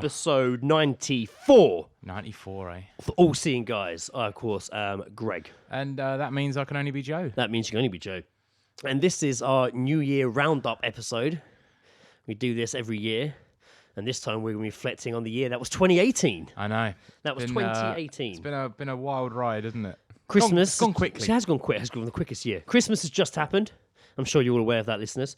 episode 94. 94, eh? For All Seeing Guys. I, of course, am Greg. And that means I can only be Joe. That means you can only be Joe. And this is our New Year Roundup episode. We do this every year. And this time we're going to be reflecting on the year that was 2018. I know. That was 2018. It's been a wild ride, isn't it? Christmas. It's gone quickly. It has gone quick. It has gone the quickest year. Christmas has just happened. I'm sure you're all aware of that, listeners.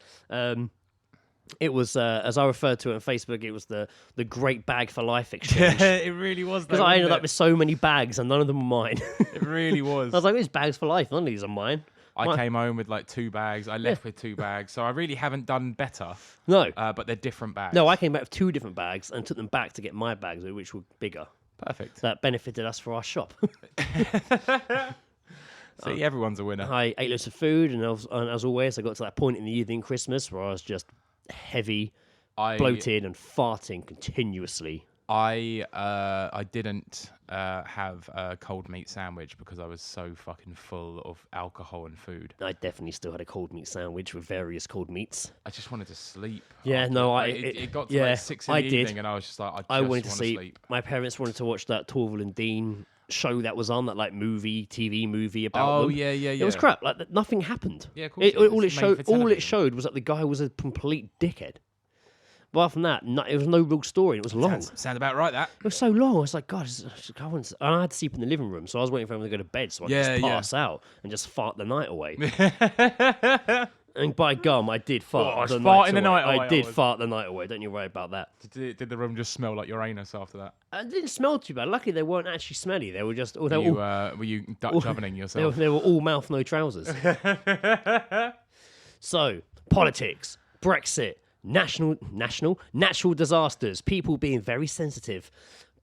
It was, as I referred to it on Facebook, it was the Great Bag for Life exchange. Yeah, it really was. Because I ended up with so many bags and none of them were mine. It really was. I was like, "It's bags for life. None of these are mine." I came home with like 2 bags. I left with 2 bags. So I really haven't done better. No. But they're different bags. No, I came back with 2 different bags and took them back to get my bags, which were bigger. Perfect. That benefited us for our shop. See, everyone's a winner. I ate loads of food, and as always, I got to that point in the evening Christmas where I was just heavy, bloated, and farting continuously. I didn't have a cold meat sandwich because I was so fucking full of alcohol and food. I definitely still had a cold meat sandwich with various cold meats. I just wanted to sleep. Yeah, no, it got to like 6 in the evening, and I was just like, I wanted to want sleep. My parents wanted to watch that Torval and Dean show that was on, that like TV movie about them. Yeah. It was crap. Like nothing happened. Yeah, of course. All it showed was that the guy was a complete dickhead. But apart from that, it was no real story. It was long. Sound about right, that. It was so long. I was like, God, I had to sleep in the living room, so I was waiting for him to go to bed so I could just pass out and just fart the night away. And by gum, I did fart the night away. I did fart the night away. Don't you worry about that. Did the room just smell like Uranus after that? It didn't smell too bad. Luckily, they weren't actually smelly. They were just... Were you Dutch ovening yourself? They were all mouth, no trousers. So, politics, Brexit, natural disasters, people being very sensitive.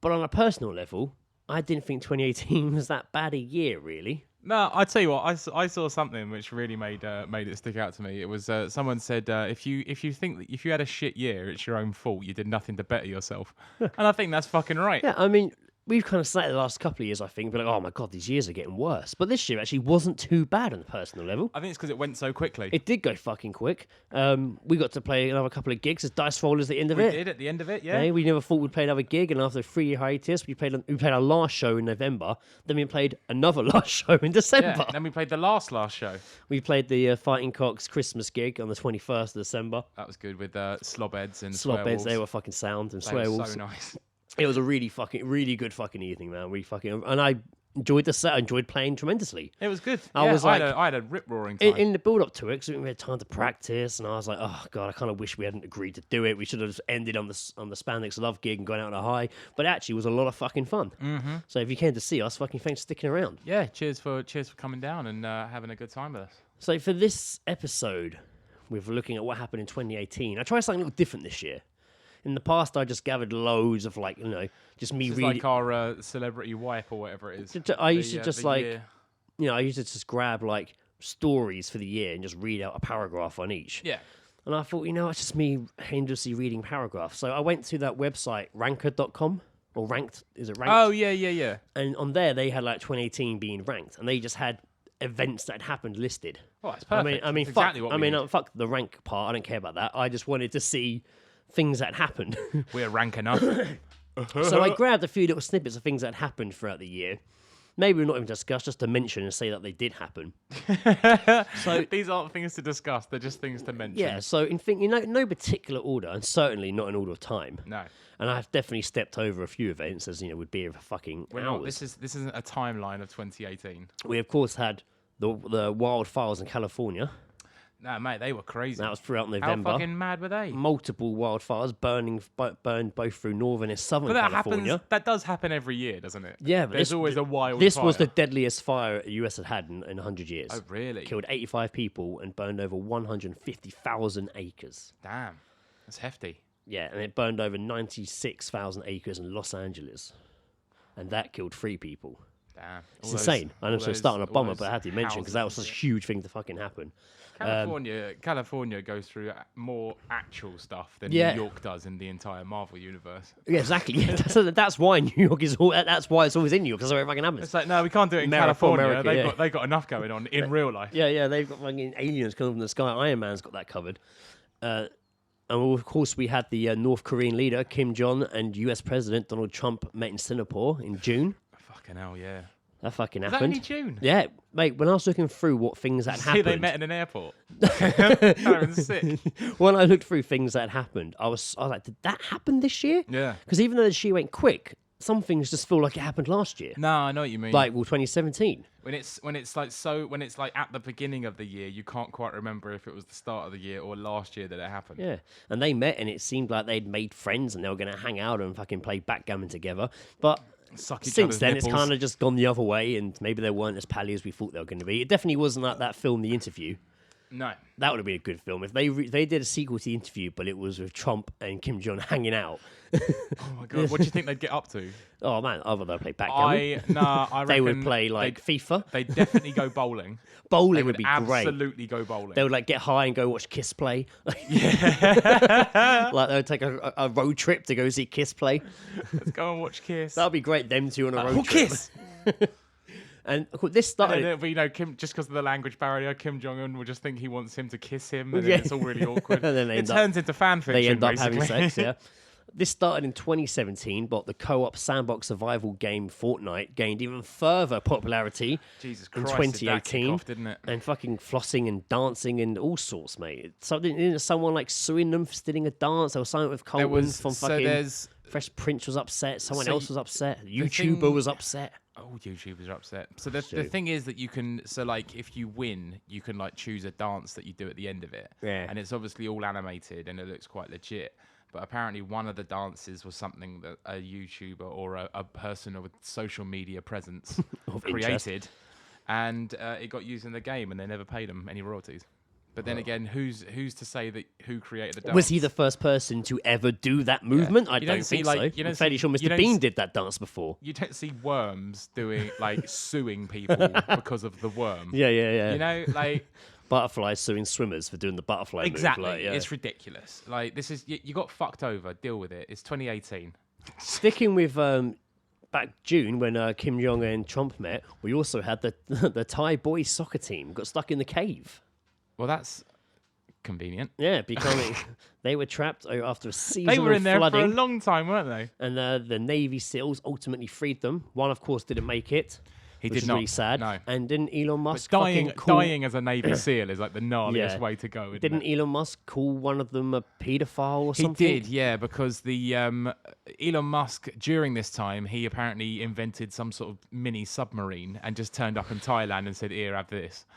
But on a personal level, I didn't think 2018 was that bad a year, really. No, I tell you what, I saw something which really made it stick out to me. It was someone said if you think that if you had a shit year, it's your own fault. You did nothing to better yourself, and I think that's fucking right. Yeah, I mean, we've kind of sat the last couple of years, I think, but like, oh my God, these years are getting worse. But this year actually wasn't too bad on a personal level. I think it's because it went so quickly. It did go fucking quick. We got to play another couple of gigs as Dice Rollers at the end of it. We did at the end of it, yeah. We never thought we'd play another gig, and after a 3-year hiatus, we played our last show in November. Then we played another last show in December. Yeah, then we played the last show. We played the Fighting Cocks Christmas gig on the 21st of December. That was good with slobheads and slobheads. They were fucking sound, and swearwolves. So nice. It was a really good fucking evening, man. And I enjoyed the set. I enjoyed playing tremendously. It was good. I had a rip-roaring time. In the build-up to it, because we had time to practice, and I was like, oh, God, I kind of wish we hadn't agreed to do it. We should have just ended on the Spandex Love gig and gone out on a high. But actually, it was a lot of fucking fun. Mm-hmm. So if you came to see us, fucking thanks for sticking around. Yeah, cheers for coming down and having a good time with us. So for this episode, we're looking at what happened in 2018. I tried something a little different this year. In the past, I just gathered loads of just me reading. Like our celebrity wipe or whatever it is. I used to just grab like stories for the year and just read out a paragraph on each. Yeah. And I thought, it's just me endlessly reading paragraphs. So I went to that website, ranker.com, or ranked. Is it ranked? Oh, yeah. And on there, they had like 2018 being ranked, and they just had events that had happened listed. Oh, that's perfect. Fuck the rank part. I don't care about that. I just wanted to see things that happened. We're rank enough. So I grabbed a few little snippets of things that happened throughout the year. Maybe we're not even discuss, just to mention and say that they did happen. So these aren't things to discuss; they're just things to mention. Yeah. So in no particular order, and certainly not in order of time. No. And I've definitely stepped over a few events, as would be for fucking hours. This isn't a timeline of 2018. We of course had the wildfires in California. No, mate, they were crazy. That was throughout November. How fucking mad were they? Multiple wildfires burned both through northern and southern California. That does happen every year, doesn't it? Yeah, but there's always a wild This fire. was the deadliest fire the US had in 100 years. Oh, really? Killed 85 people and burned over 150,000 acres. Damn, that's hefty. Yeah, and it burned over 96,000 acres in Los Angeles. And that killed 3 people. Damn. It's insane. I know I'm starting a bummer, but I had to mention because that was such a huge thing to fucking happen. California goes through more actual stuff than New York does in the entire Marvel universe. Yeah, exactly. Yeah, that's why New York is all. That's why it's always in New York, because that's where it fucking happens. It's like, no, we can't do it in California. They've got enough going on in real life. Yeah, they've got fucking aliens coming from the sky. Iron Man's got that covered. And of course, we had the North Korean leader, Kim Jong, and US President Donald Trump met in Singapore in June. Fucking hell, yeah. That fucking Was happened. that only June? Yeah, mate, when I was looking through what things that happened... they met in an airport? That sick. When I looked through things that happened, I was like, did that happen this year? Yeah. Because even though she went quick, some things just feel like it happened last year. No, I know what you mean. Like, 2017. When it's like at the beginning of the year, you can't quite remember if it was the start of the year or last year that it happened. Yeah, and they met, and it seemed like they'd made friends, and they were going to hang out and fucking play backgammon together. But since then, it's kind of just gone the other way, and maybe they weren't as pally as we thought they were going to be. It definitely wasn't like that film, The Interview. No. That would have been a good film if they did a sequel to The Interview, but it was with Trump and Kim Jong hanging out. Oh my god, what do you think they'd get up to? Oh man, other than play backgammon. I reckon they would play like FIFA. They'd definitely go bowling. Bowling would be great. Absolutely go bowling. They would like get high and go watch Kiss play. Yeah. Like they would take a road trip to go see Kiss play. Let's go and watch Kiss. That would be great. Them two on a road trip. Kiss. And this started. But Kim, just because of the language barrier, Kim Jong Un will just think he wants him to kiss him, and then it's all really awkward. And then it turns into fan fiction. They end up basically. having sex. Yeah. This started in 2017, but the co-op sandbox survival game Fortnite gained even further popularity in 2018. Off, didn't it? And fucking flossing and dancing and all sorts, mate. Someone like suing them for stealing a dance. There was something with Colton from fucking Fresh Prince was upset. Someone else was upset. YouTuber was upset. Oh, YouTubers are upset. So the thing is that you can, if you win, you can like choose a dance that you do at the end of it. Yeah. And it's obviously all animated and it looks quite legit. But apparently one of the dances was something that a YouTuber or a person with social media presence created. And it got used in the game and they never paid them any royalties. But then again, who's to say that who created the dance? Was he the first person to ever do that movement? Yeah. I don't think so. I'm fairly sure Mr. Bean did that dance before. You don't see worms doing suing people because of the worm. Yeah. You know, like butterflies suing swimmers for doing the butterfly exactly. move. Like, yeah. It's ridiculous. Like this is you got fucked over. Deal with it. It's 2018. Sticking with back June when Kim Jong and Trump met, we also had the Thai boys soccer team got stuck in the cave. Well, that's convenient. Yeah, because they were trapped after a season of flooding. They were in there flooding, for a long time, weren't they? And the Navy SEALs ultimately freed them. One, of course, didn't make it. He which did not. Really sad. No. And didn't Elon Musk dying as a Navy SEAL is like the gnarliest way to go. Didn't Elon Musk call one of them a paedophile or something? He did, yeah, because the Elon Musk during this time he apparently invented some sort of mini submarine and just turned up in Thailand and said, "Here, have this."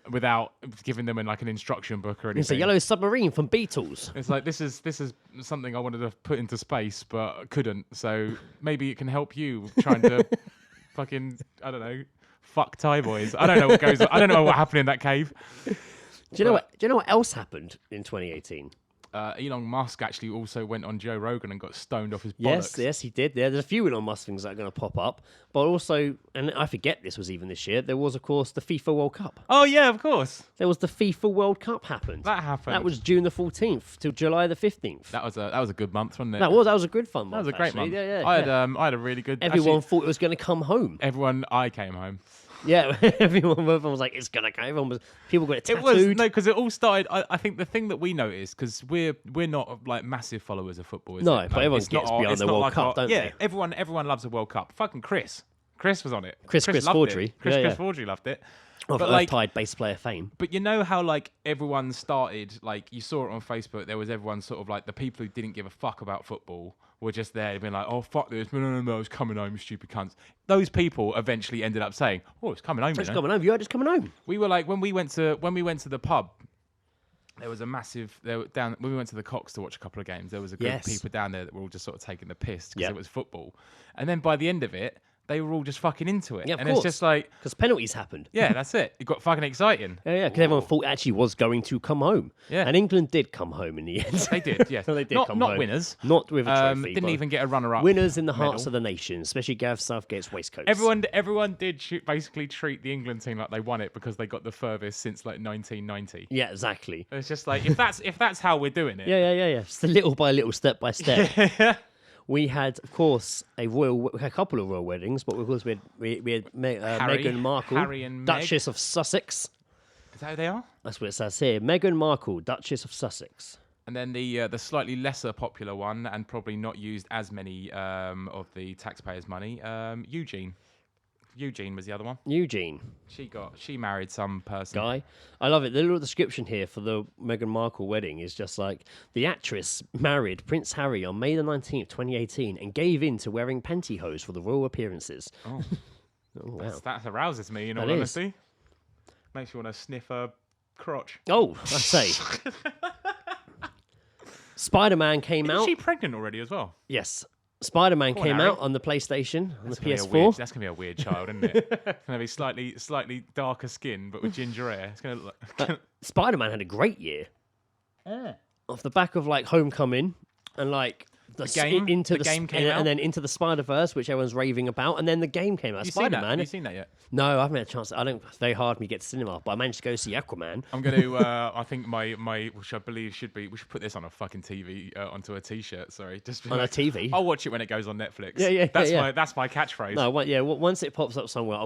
Without giving them an instruction book or anything. It's a yellow submarine from Beatles. It's like this is something I wanted to put into space but couldn't. So maybe it can help you trying to fucking fuck Thai boys. I don't know what goes on. I don't know what happened in that cave. Do you know what else happened in 2018? Elon Musk actually also went on Joe Rogan and got stoned off his bollocks. Yes, he did. There's a few Elon Musk things that are going to pop up. But also, and I forget this was even this year, there was, of course, the FIFA World Cup. Oh, yeah, of course. There was the FIFA World Cup happened. That happened. That was June the 14th to July the 15th. That was a good month, wasn't it? That was a good fun month. That was a great month. Yeah. I had a really good... Everyone thought it was going to come home. I came home. Yeah, everyone was like, it's going to go. People got it tattooed. Because it all started... I think the thing that we noticed, because we're not massive followers of football, is it? But everyone gets beyond the World Cup, don't they? Yeah, everyone loves a World Cup. Fucking Chris was on it. Chris Fordry. Chris Fordry loved it. Of Earth-Tide bass player fame. But you know how everyone started, you saw it on Facebook, there was everyone sort of the people who didn't give a fuck about football were just there being like, oh, fuck this, no, it's coming home, you stupid cunts. Those people eventually ended up saying, oh, it's coming home, It's coming home, it's coming home. We were when we went to the pub, there was a massive, when we went to the Cox to watch a couple of games, there was a group of people down there that were all just sort of taking the piss because it was football. And then by the end of it, they were all just fucking into it. Yeah, of and course. It's just because penalties happened. Yeah, that's it. It got fucking exciting. Yeah, because everyone thought it actually was going to come home. Yeah. And England did come home in the end. They did, yes. They did come home. Not winners. Not with a trophy. Didn't even get a runner-up. Winners in the hearts of the nation, especially Gareth Southgate's waistcoats. Everyone did basically treat the England team like they won it because they got the furthest since 1990. Yeah, exactly. It's just if that's how we're doing it. Yeah. Just little by little, step by step. Yeah. We had, of course, a couple of royal weddings, but of course we had Meghan Markle, Harry and Duchess of Sussex. Is that who they are? That's what it says here. Meghan Markle, Duchess of Sussex. And then the slightly lesser popular one, and probably not used as many of the taxpayers' money, Eugene. Eugene was the other one. Eugene. She married some person. Guy. I love it. The little description here for the Meghan Markle wedding is just like, the actress married Prince Harry on May the 19th, 2018, and gave in to wearing pantyhose for the royal appearances. Oh, wow. That arouses me, in all honesty. Makes you want to sniff a crotch. Oh, I say. Spider-Man came out. Is she pregnant already as well? Yes. Spider-Man came out on the PlayStation, on the PS4. That's going to be a weird child, isn't it? It's going to be slightly darker skin, but with ginger hair. It's going to look... Spider-Man had a great year. Off the back of, like, Homecoming and, like... The game came out, and then into the Spider-Verse, which everyone's raving about, and then the game came out. Spider-Man. Have you seen that yet? No, I haven't had a chance. It's very hard for me to get to cinema, but I managed to go see Aquaman. I'm going to. I think my which I believe should be. We should put this on a fucking TV onto a T-shirt. Sorry, just on a TV. I'll watch it when it goes on Netflix. Yeah. That's my catchphrase. No, once it pops up somewhere, I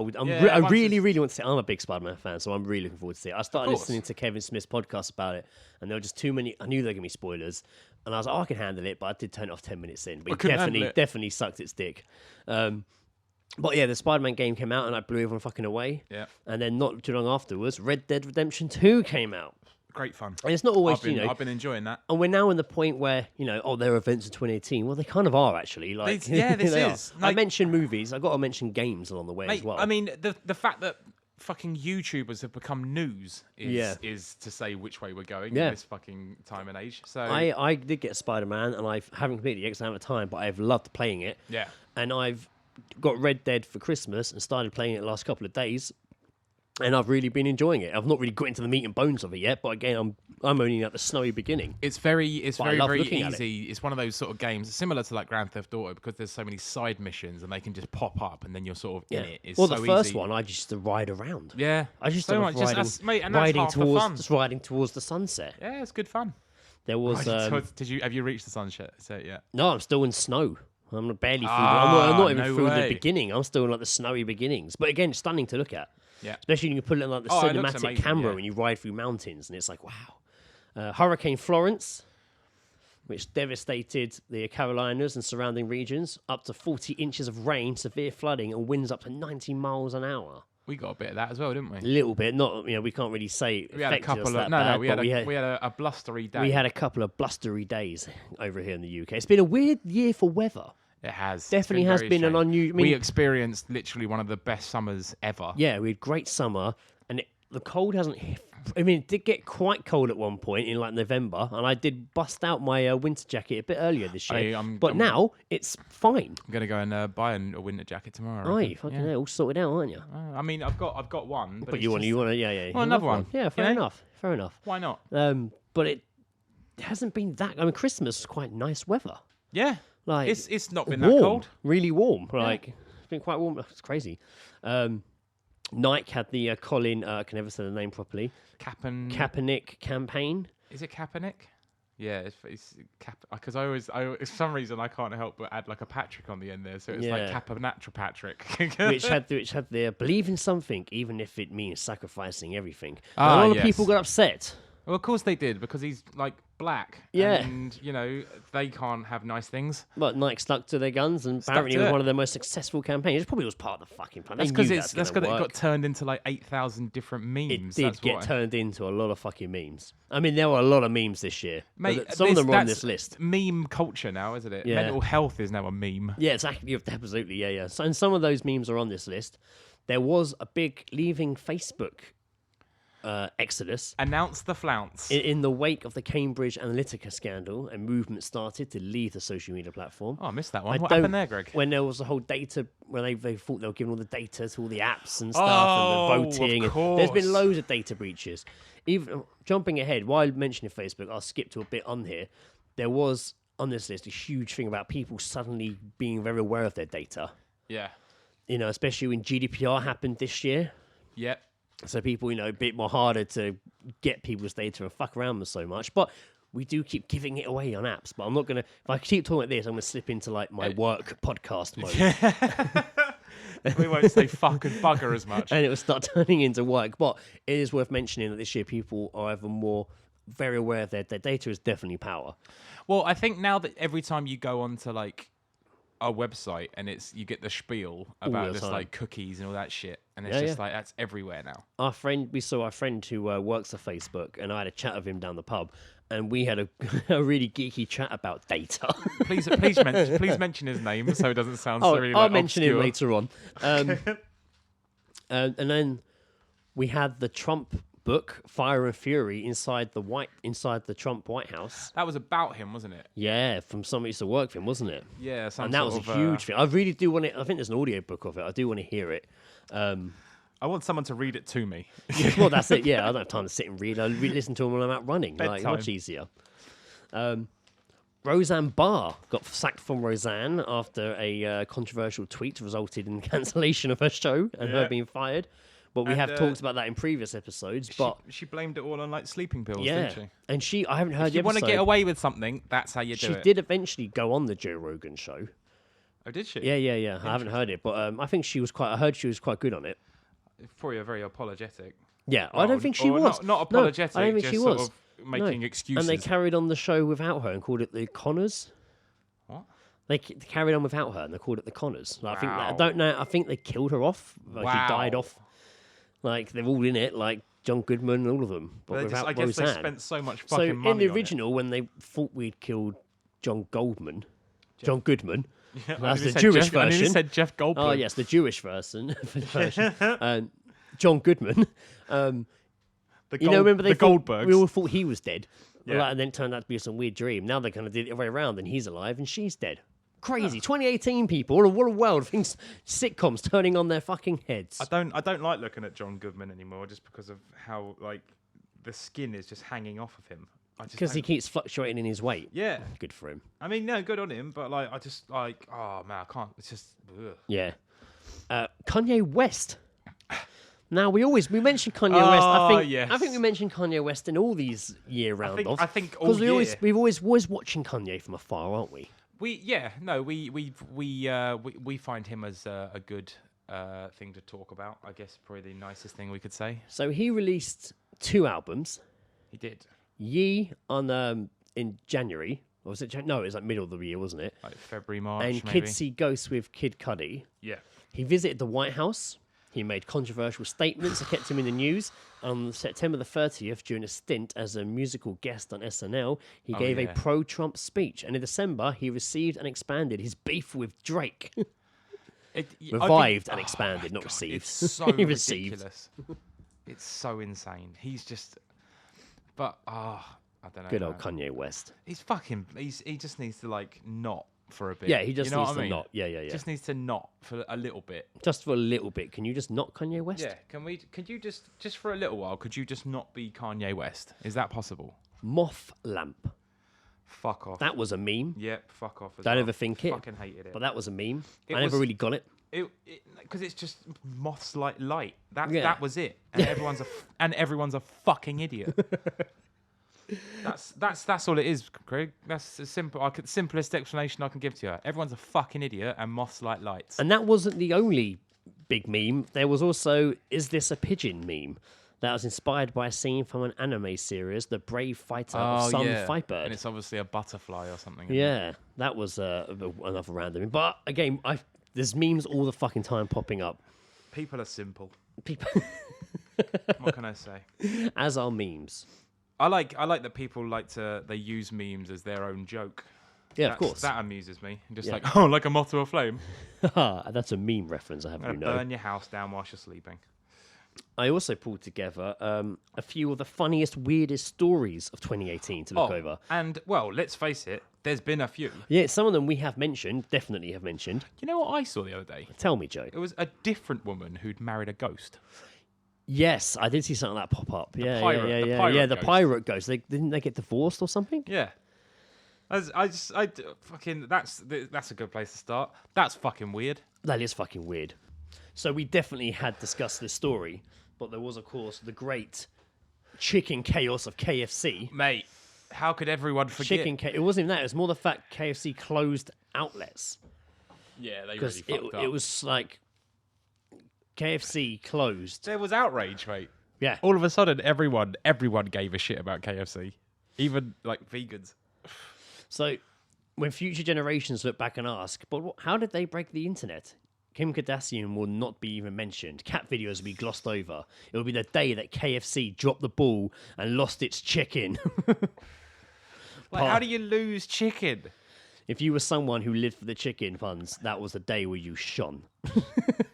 really want to see it. I'm a big Spider-Man fan, so I'm really looking forward to see it. I started listening to Kevin Smith's podcast about it, and there were just too many. I knew there were going to be spoilers. And I was like, I can handle it, but I did turn it off 10 minutes in. But it definitely sucked its dick. But yeah, the Spider-Man game came out and I blew everyone fucking away. Yeah. And then not too long afterwards, Red Dead Redemption 2 came out. Great fun. And it's not always, I've been enjoying that. And we're now in the point where, there are events in 2018. Well, they kind of are, actually. Like, this is. Like, I mentioned movies. I've got to mention games along the way as well. I mean, the fact that fucking YouTubers have become news is to say which way we're going in this fucking time and age. So I did get Spider-Man, and I haven't completed it yet because I haven't had time, but I've loved playing it. Yeah. And I've got Red Dead for Christmas and started playing it the last couple of days, and I've really been enjoying it. I've not really got into the meat and bones of it yet, but again, I'm only at the snowy beginning. It's very easy. It's one of those sort of games similar to like Grand Theft Auto because there's so many side missions and they can just pop up and then you're sort of in it. It's the first one I just used to ride around. Yeah, I just so much. riding towards the sunset. Yeah, it's good fun. There was. Have you reached the sunset yet? No, I'm still in snow. I'm barely through. I'm not even through the beginning. I'm still in like the snowy beginnings. But again, stunning to look at. Yeah. Especially when you put it in like the cinematic camera when you ride through mountains, and it's like, wow. Hurricane Florence, which devastated the Carolinas and surrounding regions, up to 40 inches of rain, severe flooding, and winds up to 90 miles an hour. We got a bit of that as well, didn't we? A little bit. Not, we can't really say. We had a couple of we had a blustery day. We had a couple of blustery days over here in the UK. It's been a weird year for weather. It has. Definitely has been an unusual... we experienced literally one of the best summers ever. Yeah, we had great summer, and the cold hasn't... I mean, it did get quite cold at one point in like November, and I did bust out my winter jacket a bit earlier this year. Now, it's fine. I'm going to go and buy a winter jacket tomorrow. Oh, you fucking hell, all sorted out, aren't you? I mean, I've got one. But you want to, yeah. Well, another one. Yeah, fair enough. Why not? But it hasn't been that... I mean, Christmas is quite nice weather. Yeah. Like it's not been warm, that cold. Really warm. Like it's been quite warm. It's crazy. Nike had the Colin. I can never say the name properly. Kaepernick campaign. Is it Kaepernick? Yeah, it's because for some reason I can't help but add like a Patrick on the end there, so it's like Kaepernick Patrick. which had the believe in something, even if it means sacrificing everything. A lot of people got upset. Well, of course they did, because he's like black. Yeah. And, they can't have nice things. But Nike stuck to their guns, and apparently it was one of their most successful campaigns. It probably was part of the fucking plan. That's because it got turned into like 8,000 different memes. It did get turned into a lot of fucking memes. I mean, there were a lot of memes this year. Mate, some of them are on this list. Meme culture now, isn't it? Yeah. Mental health is now a meme. Yeah, exactly. Absolutely, yeah. So, and some of those memes are on this list. There was a big leaving Facebook exodus. Announce the flounce. In the wake of the Cambridge Analytica scandal, a movement started to leave the social media platform. Oh, I missed that one. What happened there, Greg? When there was the whole data, when they thought they were giving all the data to all the apps and stuff, and the voting. Of course. There's been loads of data breaches. Even jumping ahead, while mentioning Facebook, I'll skip to a bit on here. There was, on this list, a huge thing about people suddenly being very aware of their data. Yeah. Especially when GDPR happened this year. Yep. So people, a bit more harder to get people's data and fuck around with so much. But we do keep giving it away on apps. But I'm not going to... If I keep talking like this, I'm going to slip into like my work podcast mode. We won't say fuck and bugger as much. And it will start turning into work. But it is worth mentioning that this year people are either more very aware of their data is definitely power. Well, I think now that every time you go onto like a website and you get the spiel about just like cookies and all that shit, and it's just like that's everywhere now. We saw our friend who works for Facebook, and I had a chat with him down the pub, and we had a really geeky chat about data. please mention his name so it doesn't sound so really I'll mention obscure. him later on. And then we had the Trump book, Fire and Fury, inside the Trump White House. That was about him, wasn't it? Yeah, from somebody who used to work for him, wasn't it? Yeah, and that was a huge thing. I really do want it. I think there's an audio book of it. I do want to hear it. I want someone to read it to me. Well, that's it. Yeah, I don't have time to sit and read. I listen to them when I'm out running. Bedtime. Like, much easier. Roseanne Barr got sacked from Roseanne after a controversial tweet resulted in the cancellation of her show and her being fired. But we have talked about that in previous episodes. But she blamed it all on like sleeping pills, didn't she? And I haven't heard. If you want to get away with something, that's how you do it. She did eventually go on the Joe Rogan show. Oh, did she? Yeah. I haven't heard it, but I think I heard she was quite good on it. Probably very apologetic. Yeah, I don't think she was. Not apologetic. No, I don't think just she sort was. of making excuses. And they carried on the show without her and called it the Connors. What? They carried on without her and they called it the Connors. Like, Wow. I don't know. I think they killed her off. Like, she died off. Like, they're all in it, like John Goodman and all of them. But without I guess Roseanne. they spent so much fucking money in the on original, when they thought we'd killed John Goodman, that's the Jeff, Jewish version. I nearly said Jeff Goldblum. Oh, yes, the Jewish version. John Goodman. Remember they Goldbergs. We all thought he was dead. Yeah. And then it turned out to be some weird dream. Now they kind of did it the other way around, and he's alive and she's dead. Crazy. 2018 people. What a world. Things, sitcoms turning on their fucking heads. I don't like looking at John Goodman anymore just because of how like the skin is just hanging off of him. Because he keeps fluctuating in his weight. Yeah. Good for him. I mean, no, good on him, but like I just like, oh man, I can't. It's just ugh. Yeah. Kanye West. Now we mention Kanye West. I think we mentioned Kanye West in all these year round I think because we've always watching Kanye from afar, aren't we? We find him as a good thing to talk about. I guess probably the nicest thing we could say. So he released 2 albums. He did. Ye on in January. Or was it? No, it was like middle of the year, wasn't it? Like February, March. And maybe. Kids See Ghosts with Kid Cudi. Yeah. He visited the White House. He made controversial statements that kept him in the news. On September the 30th, during a stint as a musical guest on SNL, he gave a pro-Trump speech. And in December, he received and expanded his beef with Drake. Revived and expanded, not received. It's so he ridiculous. It's so insane. He's just... But, I don't know. Good old Kanye West. He's fucking... He just needs to, like, not for a bit. Yeah, he just needs to mean? not. Yeah. Just needs to not for a little bit. Just for a little bit. Can you just not Kanye West? Yeah. Could you just for a little while, could you just not be Kanye West? Is that possible? Moth lamp. Fuck off. That was a meme. Yep, fuck off. Don't overthink it. Fucking hated it. But that was a meme. I never really got it. Because it's just moths like light. That was it. And everyone's a fucking idiot. That's all it is, Craig. That's a simplest explanation I can give to you. Everyone's a fucking idiot and moths like lights. And that wasn't the only big meme. There was also, is this a pigeon meme? That was inspired by a scene from an anime series, The Brave Fighter of Some Fightbird. And it's obviously a butterfly or something. Yeah, that was another random. But again, there's memes all the fucking time popping up. People are simple. What can I say? As are memes. I like that people they use memes as their own joke. Yeah, of course. That amuses me. Just like a moth to a flame. That's a meme reference, I have you know. Burn your house down whilst you're sleeping. I also pulled together a few of the funniest, weirdest stories of 2018 to look over. And, well, let's face it, there's been a few. Yeah, some of them we have mentioned, definitely have mentioned. You know what I saw the other day? Tell me, Joe. It was a different woman who'd married a ghost. Yes, I did see something like that pop up. The pirate ghost. Didn't they get divorced or something? Yeah. That's a good place to start. That's fucking weird. That is fucking weird. So we definitely had discussed this story, but there was, of course, the great chicken chaos of KFC. Mate, how could everyone forget? It wasn't even that. It was more the fact KFC closed outlets. Yeah, they really fucked up. It was like KFC closed. There was outrage, mate. Yeah. All of a sudden, everyone gave a shit about KFC, even like vegans. So, when future generations look back and ask, but how did they break the internet? Kim Kardashian will not be even mentioned. Cat videos will be glossed over. It will be the day that KFC dropped the ball and lost its chicken. How do you lose chicken? If you were someone who lived for the chicken funds, that was the day where you shone.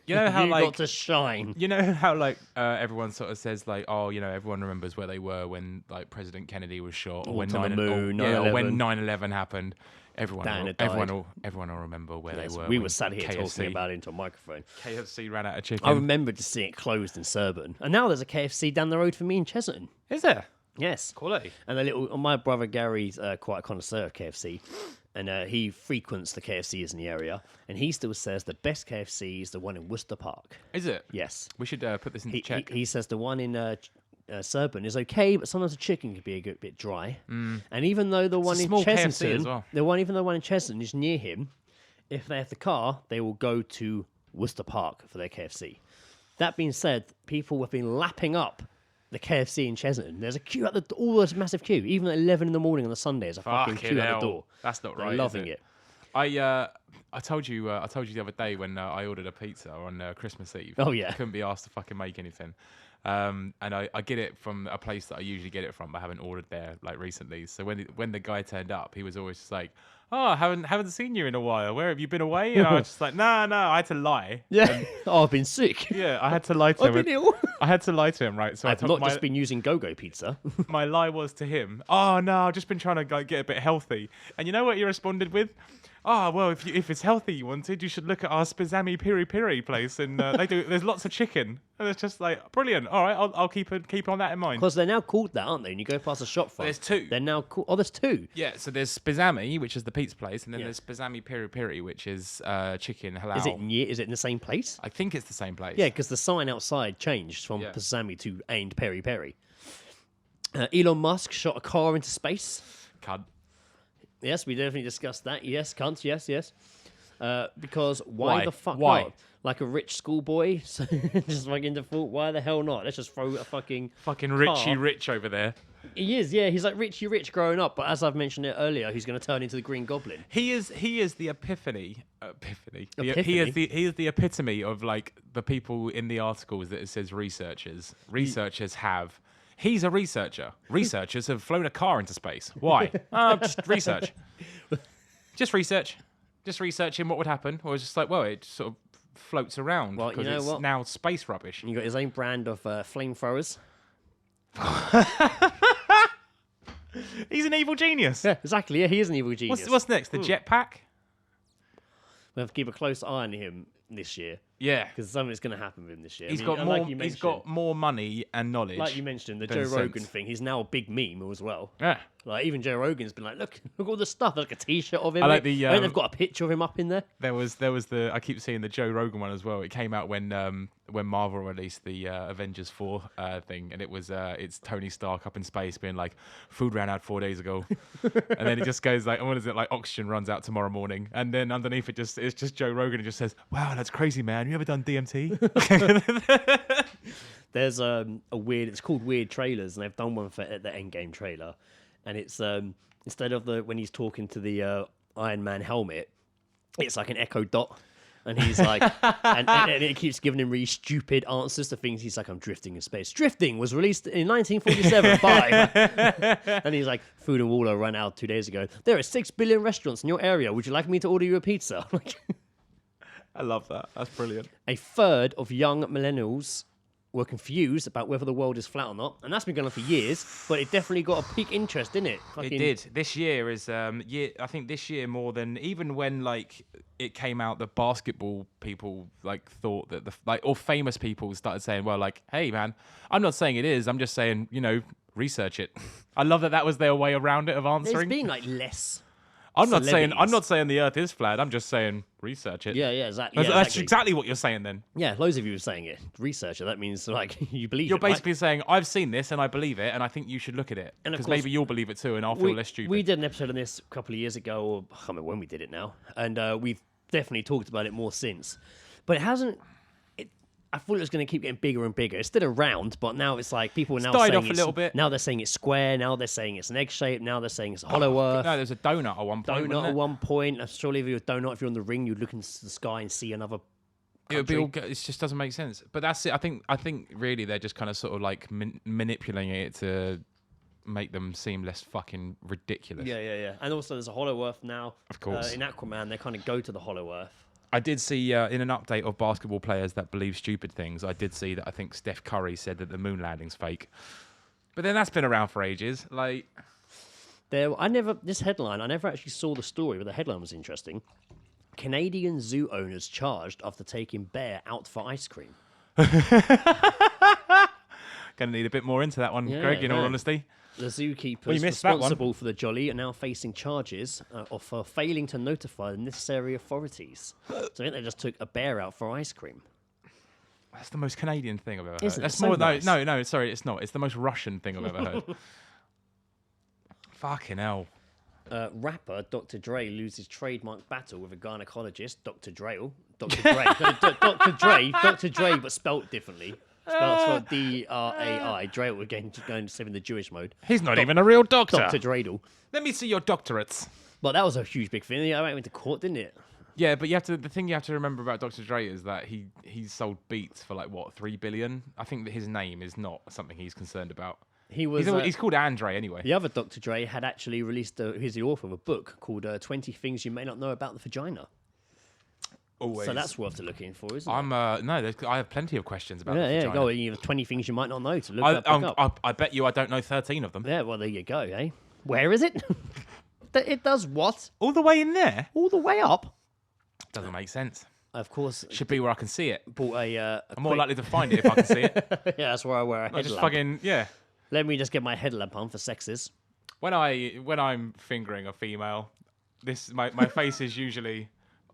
You know how you got to shine. You know how everyone sort of says everyone remembers where they were when like President Kennedy was shot, or when 9/11 happened. Everyone will remember where they were. We were sat here talking about it into a microphone. KFC ran out of chicken. I remember just seeing it closed in Surrey, and now there's a KFC down the road for me in Chesterton. Is there? Yes. Quality. And my brother Gary's quite a connoisseur of KFC, and he frequents the KFCs in the area, and he still says the best KFC is the one in Worcester Park. Is it? Yes. We should put this in check. He says the one in Surrey is okay, but sometimes the chicken can be a good bit dry. And even though the one in Chessington, even though the one in Chessington is near him, if they have the car, they will go to Worcester Park for their KFC. That being said, people have been lapping up the KFC in Chessington. There's a queue at this massive queue. Even at 11 in the morning on the Sunday, there's a fucking queue at the door. That's not right. They're loving it. I told you the other day when I ordered a pizza on Christmas Eve. Oh yeah. I couldn't be asked to fucking make anything. And I get it from a place that I usually get it from, but I haven't ordered there like recently. So when the guy turned up, he was always just like, "Oh, I haven't seen you in a while. Where have you been away?" And I was just like, "No, I had to lie." Yeah. I've been sick. Yeah, I had to lie to him. I've been ill. I had to lie to him, right? So I've not just been using Go-Go pizza. My lie was to him, "Oh no, I've just been trying to get a bit healthy." And you know what he responded with? "Oh well, if it's healthy you wanted, you should look at our Spazami Piri Piri place, and there's lots of chicken." And it's just like brilliant. All right, I'll keep on that in mind. Because they're now called that, aren't they? And you go past the shop front. There's two. They're now called. Oh, there's two. Yeah. So there's Spazami, which is the pizza place, and then there's Spazami Piri Piri, which is chicken halal. Is it in the same place? I think it's the same place. Yeah, because the sign outside changed from Spazami to aimed Peri Peri. Elon Musk shot a car into space. Cunt. Yes, we definitely discussed that. Yes, cunt. Yes. Because why the fuck Why? not? Like a rich schoolboy, so just fucking default. Why the hell not? Let's just throw a fucking Richie Rich over there. He is, yeah. He's like Richie Rich growing up, but as I've mentioned it earlier, he's going to turn into the Green Goblin. He is the epiphany. He is the epitome of like the people in the articles that it says researchers. Researchers have. He's a researcher. Researchers have flown a car into space. Why? Just research. Just research. Just researching what would happen. Or it's just like, well, it sort of floats around because it's now space rubbish. And you got his own brand of flamethrowers. He's an evil genius. Yeah, exactly. Yeah, he is an evil genius. What's next? The jetpack? We have to keep a close eye on him this year. Yeah, because something's going to happen with him this year. He's got more money and knowledge. Like you mentioned, the Joe Rogan thing. He's now a big meme as well. Yeah, like even Joe Rogan's been like, look all the stuff. There's like a T-shirt of him. I like I think they've got a picture of him up in there. There was the I keep seeing the Joe Rogan one as well. It came out when Marvel released the Avengers 4 thing, and it's Tony Stark up in space being like, food ran out 4 days ago, and then it just goes like, what is it, like oxygen runs out tomorrow morning, and then underneath it's just Joe Rogan and just says, wow, that's crazy, man. You ever done DMT? There's it's called Weird Trailers, and they've done one for the Endgame trailer, and it's instead of when he's talking to the Iron Man helmet, it's like an Echo Dot. And he's like, and it keeps giving him really stupid answers to things. He's like, I'm drifting in space. Drifting was released in 1947 by... And he's like, Food and Water ran out 2 days ago. There are 6 billion restaurants in your area. Would you like me to order you a pizza? I love that. That's brilliant. A third of young millennials were confused about whether the world is flat or not. And that's been going on for years, but it definitely got a peak interest, didn't it? It did. This year is, I think this year more than even when like it came out, the basketball people like thought that or famous people started saying, well, like, hey man, I'm not saying it is. I'm just saying, research it. I love that was their way around it of answering. There's been like less. I'm not saying the Earth is flat. I'm just saying research it. Yeah, exactly. That's exactly what you're saying then. Yeah, loads of you are saying it. Researcher. That means like you believe. You're it, basically right? saying I've seen this and I believe it, and I think you should look at it because maybe you'll believe it too, and I'll feel less stupid. We did an episode on this a couple of years ago, or I can't remember when we did it now, and we've definitely talked about it more since. But it hasn't. I thought it was going to keep getting bigger and bigger. It's still around, but now it's like people are now died saying off a little bit. Now they're saying it's square. Now they're saying it's an egg shape. Now they're saying it's a hollow Earth. No, there's a donut at one point. Donut at one point. Surely if you're a donut, if you're on the ring, you'd look into the sky and see another. It would be all. It just doesn't make sense. But that's it. I think really they're just kind of sort of like manipulating it to make them seem less fucking ridiculous. Yeah. And also there's a hollow Earth now. Of course. In Aquaman, they kind of go to the hollow Earth. I did see in an update of basketball players that believe stupid things, I did see that I think Steph Curry said that the moon landing's fake. But then that's been around for ages. Like, this headline, I never actually saw the story, but the headline was interesting. Canadian zoo owners charged after taking bear out for ice cream. Gonna need a bit more into that one, Greg, in all honesty. The zookeepers responsible for the jolly are now facing charges for failing to notify the necessary authorities. So I think they just took a bear out for ice cream. That's the most Canadian thing I've ever heard. Isn't That's it? more Nice. No, sorry, it's not. It's the most Russian thing I've ever heard. Fucking hell. Rapper Dr. Dre loses trademark battle with a gynecologist, Dr. Dre, but spelt differently. Spelled D-R-A-I. Dre was going to live in the Jewish mode. He's not even a real doctor. Dr. Dreidel. Let me see your doctorates. But that was a huge big thing. I went to court, didn't it? Yeah, but the thing you have to remember about Dr. Dre is that he sold beats for like what, $3 billion. I think that his name is not something he's concerned about. He's called Andre anyway. The other Dr. Dre had actually released. He's the author of a book called 20 Things You May Not Know About the Vagina. Always. So that's worth looking for, isn't it? I have plenty of questions about the vagina. Yeah, go. You have 20 things you might not know to look up. I bet you I don't know 13 of them. Yeah, well, there you go, eh? Where is it? It does what? All the way in there? All the way up? Doesn't make sense. Of course. Should be where I can see it. Bought I'm more likely to find it if I can see it. Yeah, that's where I wear a headlamp. Just fucking, yeah. Let me just get my headlamp on for sexes. When I'm fingering a female, my face is usually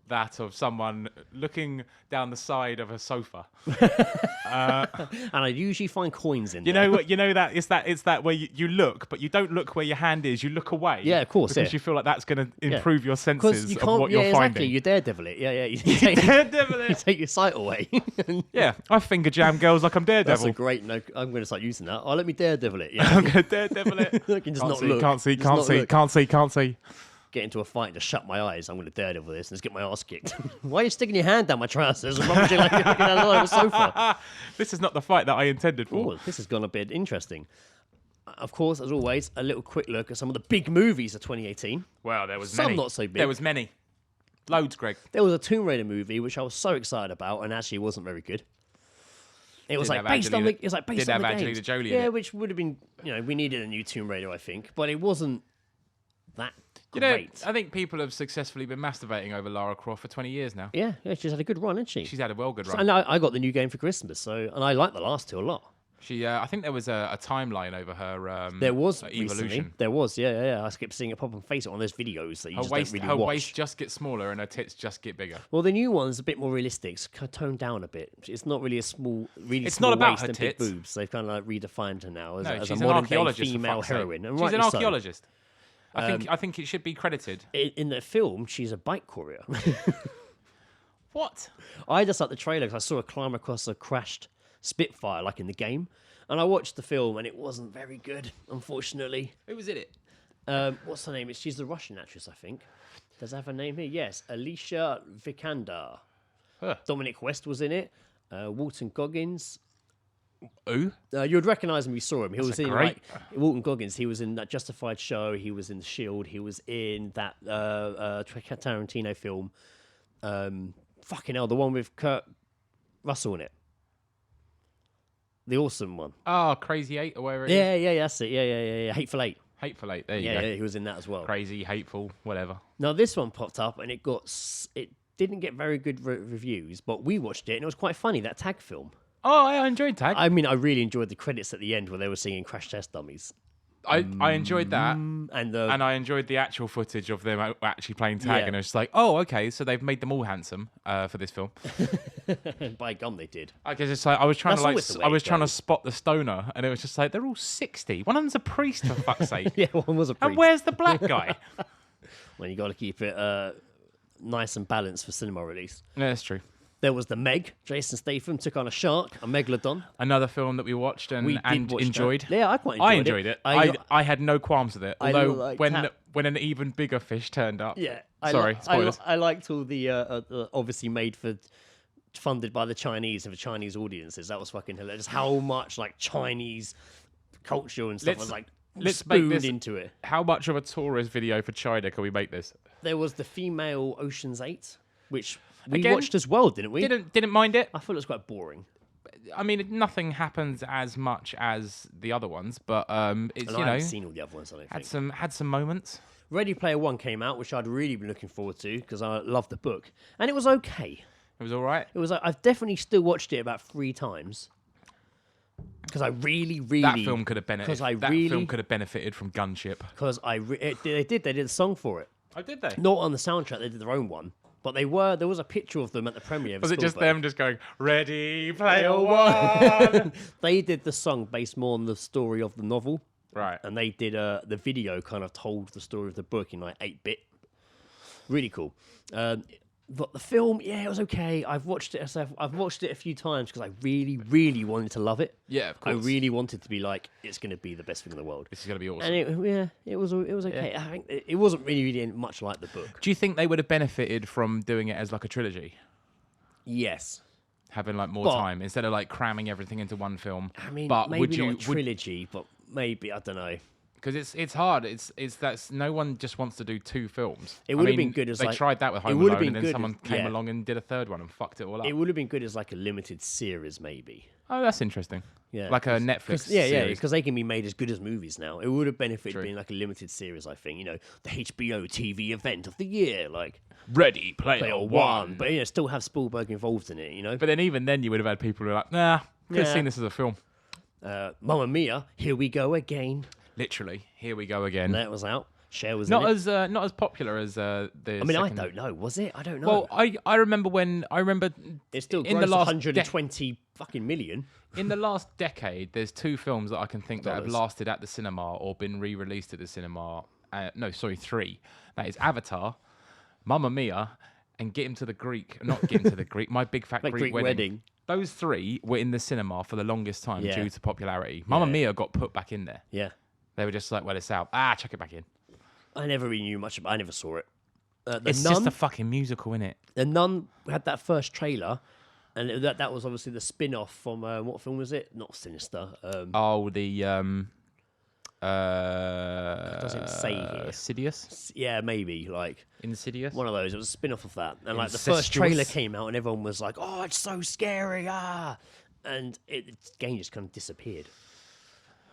that of someone looking down the side of a sofa. And I usually find coins in there. You know that it's that where you look, but you don't look where your hand is. You look away. Yeah, of course. Because you feel like that's going to improve your senses of what you're exactly. finding. You daredevil it. Yeah. You take your sight away. Yeah, I finger jam girls like I'm Daredevil. That's a great no. I'm going to start using that. Oh, let me daredevil it. Yeah. I'm going to Daredevil it. I can just not look. Can't see. Get into a fight and just shut my eyes. I'm going to daredevil this and just get my ass kicked. Why are you sticking your hand down my trousers and rummaging like you're looking at the sofa? This is not the fight that I intended for. Ooh, this has gone a bit interesting. Of course, as always, a little quick look at some of the big movies of 2018. Wow, there was some many. Not so big. There was many. Loads, Greg. There was a Tomb Raider movie which I was so excited about and actually wasn't very good. It was like based on the games. Angelina Jolie in it. Which would have been, we needed a new Tomb Raider, I think, but it wasn't that great. I think people have successfully been masturbating over Lara Croft for 20 years now. Yeah, she's had a good run, hasn't she? She's had a good run. And I got the new game for Christmas, and I like the last two a lot. I think there was a timeline over her. There was evolution. Recently. There was, yeah. I kept seeing it pop on Facebook on those videos that you just don't really watch. Her waist just gets smaller and her tits just get bigger. Well, the new one's a bit more realistic. It's toned down a bit. It's not really it's not about waist her and tits. big boobs. They've kind of redefined her now as a an modern day archaeologist, female heroine. And she's an archaeologist. I think it should be credited. In the film, she's a bike courier. What? I just like the trailer because I saw her climb across a crashed Spitfire like in the game. And I watched the film and it wasn't very good, unfortunately. Who was in it? What's her name? She's the Russian actress, I think. Does it have her name here? Yes, Alicia Vikander. Huh. Dominic West was in it. Walton Goggins. Who? You'd recognise him if you saw him. He was in great... Walton Goggins. He was in that Justified show. He was in The Shield. He was in that Tarantino film. Fucking hell, the one with Kurt Russell in it. The awesome one. Oh, Crazy 8 or whatever it is. Yeah, that's it. Yeah. Hateful Eight. Hateful Eight, there you go. Yeah, he was in that as well. Crazy, hateful, whatever. Now, this one popped up and it didn't get very good reviews, but we watched it and it was quite funny, that Tag film. Oh, I enjoyed Tag. I mean, I really enjoyed the credits at the end where they were singing Crash Test Dummies. I enjoyed that, and I enjoyed the actual footage of them actually playing tag, and it was just like, oh, okay, so they've made them all handsome for this film. By gum, they did. I guess it's like I was trying to spot the stoner, and it was just like they're all 60. One of them's a priest, for fuck's sake. Yeah, one was a priest. And where's the black guy? Well, you got to keep it nice and balanced for cinema release. Yeah, that's true. There was the Meg. Jason Statham took on a shark, a megalodon. Another film that we watched and enjoyed. That. Yeah, I quite enjoyed it. I had no qualms with it. Although when an even bigger fish turned up. Yeah. Spoilers. I liked all the obviously funded by the Chinese and the Chinese audiences. That was fucking hilarious. How much like Chinese culture and stuff was like spooned into it. How much of a tourist video for China can we make this? There was the female Ocean's 8, which we watched as well, didn't we? Didn't mind it. I thought it was quite boring. I mean, nothing happens as much as the other ones, but it's I haven't seen all the other ones. I don't think. Had some moments. Ready Player One came out, which I'd really been looking forward to because I loved the book, and it was okay. It was all right. It was. I've definitely still watched it about 3 times because I really that film could have benefited. Film could have benefited from Gunship. Because they did a song for it. Oh, did they? Not on the soundtrack. They did their own one. But there was a picture of them at the premiere. Was it just them just going, Ready Player One? They did the song based more on the story of the novel. Right. And they did the video kind of told the story of the book in like 8-bit. Really cool. But the film, yeah, it was okay. I've watched it a few times because I really, really wanted to love it. Yeah, of course. I really wanted to be like, it's going to be the best thing in the world. This is going to be awesome. And it was okay. Yeah. I think it wasn't really much like the book. Do you think they would have benefited from doing it as like a trilogy? Yes. Having like more time instead of like cramming everything into one film. I mean, maybe not a trilogy, but maybe, I don't know. Because it's hard. It's that no one just wants to do 2 films. It would have been good as they tried that with Home Alone, and then someone came along and did a 3rd one and fucked it all up. It would have been good as like a limited series, maybe. Oh, that's interesting. Yeah, like a Netflix. series. Because they can be made as good as movies now. It would have benefited being like a limited series. I think the HBO TV event of the year, like Ready Player One. But still have Spielberg involved in it. But then even then, you would have had people who are like, nah, could have seen this as a film. Mamma Mia, here we go again. Literally, here we go again. That was out. Cher was not as popular as the. I mean, I don't know. Was it? I don't know. Well, I remember it still grossed 120 fucking million. In the last decade, there's 2 films that I can think that have lasted at the cinema or been re-released at the cinema. 3. That is Avatar, Mamma Mia, and Get Him to the Greek. Not Get Him to the Greek. My Big Fat Greek Wedding. Those 3 were in the cinema for the longest time due to popularity. Mamma Mia got put back in there. Yeah. They were just like, well, it's out. Chuck it back in. I never really knew much about it. I never saw it. It's just a fucking musical, innit? The Nun had that first trailer, and that was obviously the spin-off from, what film was it? Not Sinister. Doesn't say here. Insidious? Yeah, maybe. Like Insidious? One of those. It was a spin-off of that. And like the first trailer came out, and everyone was like, oh, it's so scary, And the game just kind of disappeared.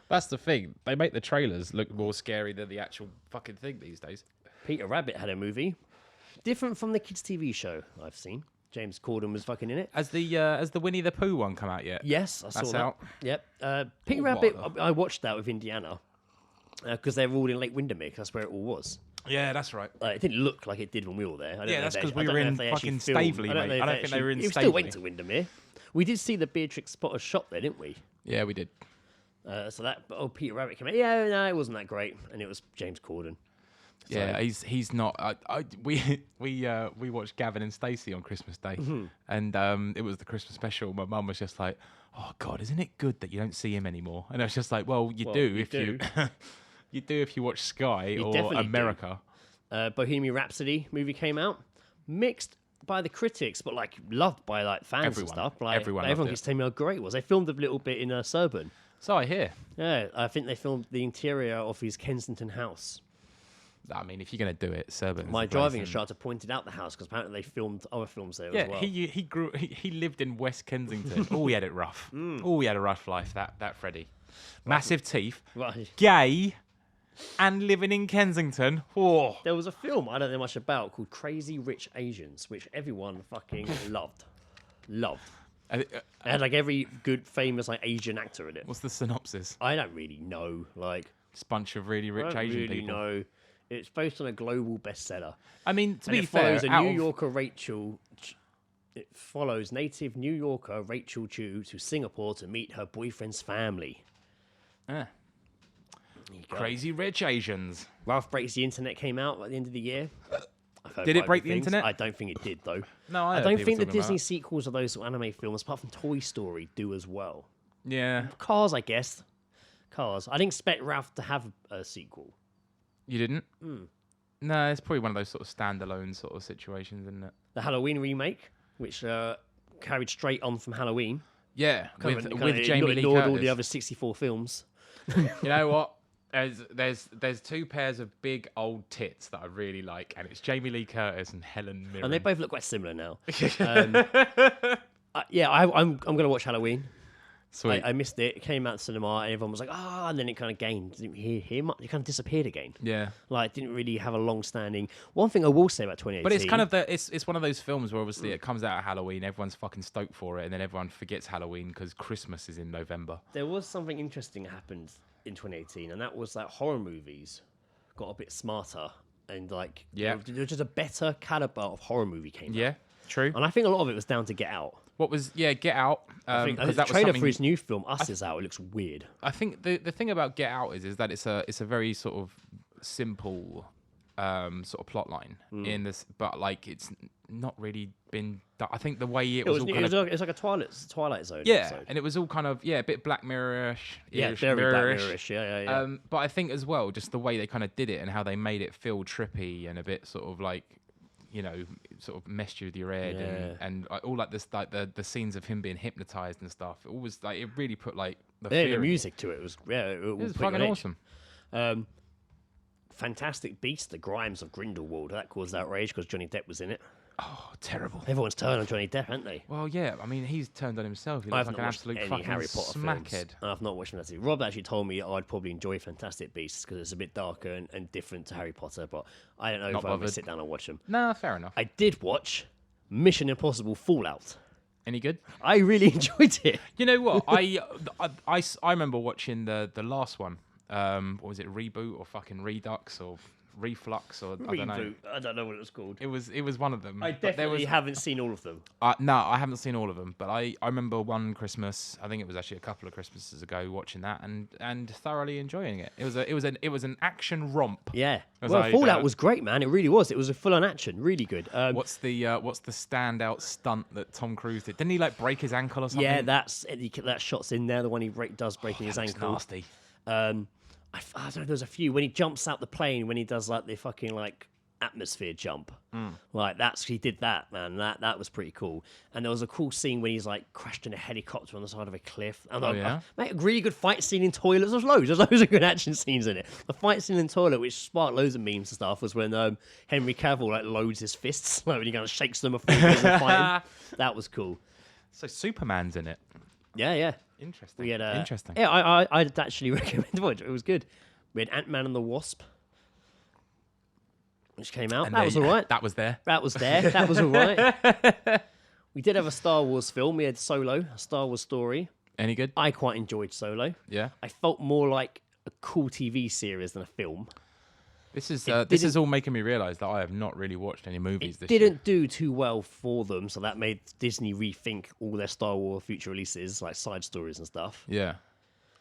That's the thing. They make the trailers look more scary than the actual fucking thing these days. Peter Rabbit had a movie. Different from the kids' TV show I've seen. James Corden was fucking in it. Has the Winnie the Pooh one come out yet? Yes, I saw That's that. out. Yep. Peter Rabbit, I watched that with Indiana. Because they were all in Lake Windermere. That's where it all was. Yeah, that's right. It didn't look like it did when we were there. That's because we were in fucking Staveley, mate. I don't think they were in Staveley. We still went to Windermere. We did see the Beatrix Potter shop there, didn't we? Yeah, we did. Peter Rabbit came out. Yeah, no, it wasn't that great, and it was James Corden. So. Yeah, he's not. We watched Gavin and Stacey on Christmas Day, and it was the Christmas special. My mum was just like, "Oh God, isn't it good that you don't see him anymore?" And I was just like, "Well, you do if you watch Sky or America." Bohemian Rhapsody movie came out, mixed by the critics, but like loved by like fans and stuff. Like everyone keeps telling me how great it was. They filmed a little bit in Surrey. So I hear. Yeah, I think they filmed the interior of his Kensington house. I mean, if you're going to do it, Surrey. My driving instructor pointed out the house because apparently they filmed other films there as well. Yeah, he lived in West Kensington. He had it rough. He had a rough life, that Freddie. Massive teeth, gay, and living in Kensington. Oh. There was a film I don't know much about called Crazy Rich Asians, which everyone fucking loved. It had like every good famous like Asian actor in it. What's the synopsis? I don't really know. Like, it's a bunch of really rich Asian people. Know. It's based on a global bestseller. I mean, to be fair, it follows native New Yorker Rachel Chu to Singapore to meet her boyfriend's family. Crazy rich Asians. Ralph Breaks the Internet came out at the end of the year. Did it break the internet? I don't think it did, though. No, I don't think the Disney sequels of those anime films, apart from Toy Story, do as well. Yeah. Cars, I guess. Cars. I didn't expect Ralph to have a sequel. You didn't? No, it's probably one of those sort of standalone sort of situations, isn't it? The Halloween remake, which carried straight on from Halloween. Yeah, with Jamie Lee ignored Curtis. all the other 64 films. You know what? There's two pairs of big old tits that I really like, and it's Jamie Lee Curtis and Helen Mirren. And they both look quite similar now. I'm going to watch Halloween. Sweet. I missed it. It came out of the cinema, and everyone was like, and then it kind of gained. Didn't hear much. It kind of disappeared again. Yeah. Like, didn't really have a long-standing... One thing I will say about 2018... But it's kind of it's one of those films where obviously it comes out at Halloween, everyone's fucking stoked for it, and then everyone forgets Halloween because Christmas is in November. There was something interesting that happened in 2018, and that was that horror movies got a bit smarter, and like, there was just a better caliber of horror movie came out. Yeah, true. And I think a lot of it was down to Get Out. What was Get Out? I think the trailer for his new film, Us, is out. It looks weird. I think the thing about Get Out is that it's a very sort of simple sort of plot line in this, but like it's not really been done. I think the way it was all it's like a Twilight Zone. Yeah, episode. and it was all kind of a bit Black Mirror-ish. Yeah, very Black Mirror-ish. Yeah. But I think as well, just the way they kind of did it and how they made it feel trippy and a bit sort of like, you know, sort of messed you with your head and all like this, like the scenes of him being hypnotized and stuff. It always like it really put like the music to it was it was fucking awesome. Fantastic Beasts, The Grimes of Grindelwald. That caused outrage because Johnny Depp was in it. Oh, terrible! Everyone's turned on Johnny Depp, haven't they? Well, yeah. I mean, he's turned on himself. He looks like an absolute fucking Harry Potter smackhead. I've not watched Fantastic. Rob actually told me I'd probably enjoy Fantastic Beasts because it's a bit darker and different to Harry Potter, but I don't know if I'm going to sit down and watch them. No, fair enough. I did watch Mission Impossible Fallout. Any good? I really enjoyed it. You know what? I remember watching the last one. What was it? Reboot or fucking Redux or Reflux or I don't know. I don't know what it was called. It was one of them. I definitely haven't seen all of them. No, I haven't seen all of them. But I remember one Christmas. I think it was actually a couple of Christmases ago, watching that and thoroughly enjoying it. It was an action romp. Yeah. Well, Fallout was great, man. It really was. It was a full on action, really good. What's the standout stunt that Tom Cruise did? Didn't he like break his ankle or something? Yeah, that shot's in there. The one he does breaking his ankle. Nasty. I don't know. There's a few when he jumps out the plane when he does like the fucking like atmosphere jump. Like he did that, man. That was pretty cool. And there was a cool scene when he's like crashed in a helicopter on the side of a cliff. And mate, a really good fight scene in toilets. There's loads of good action scenes in it. The fight scene in toilet, which sparked loads of memes and stuff, was when Henry Cavill like loads his fists, like when he kind of shakes them before he goes and fighting. That was cool. So Superman's in it. Yeah. Interesting. We had interesting. Yeah, I'd actually recommend watch. It was good. We had Ant-Man and the Wasp, which came out. That was all right. That was there. That was all right. We did have a Star Wars film. We had Solo, a Star Wars story. Any good? I quite enjoyed Solo. Yeah. I felt more like a cool TV series than a film. This is all making me realise that I have not really watched any movies this year. It didn't do too well for them, so that made Disney rethink all their Star Wars future releases, like side stories and stuff. Yeah.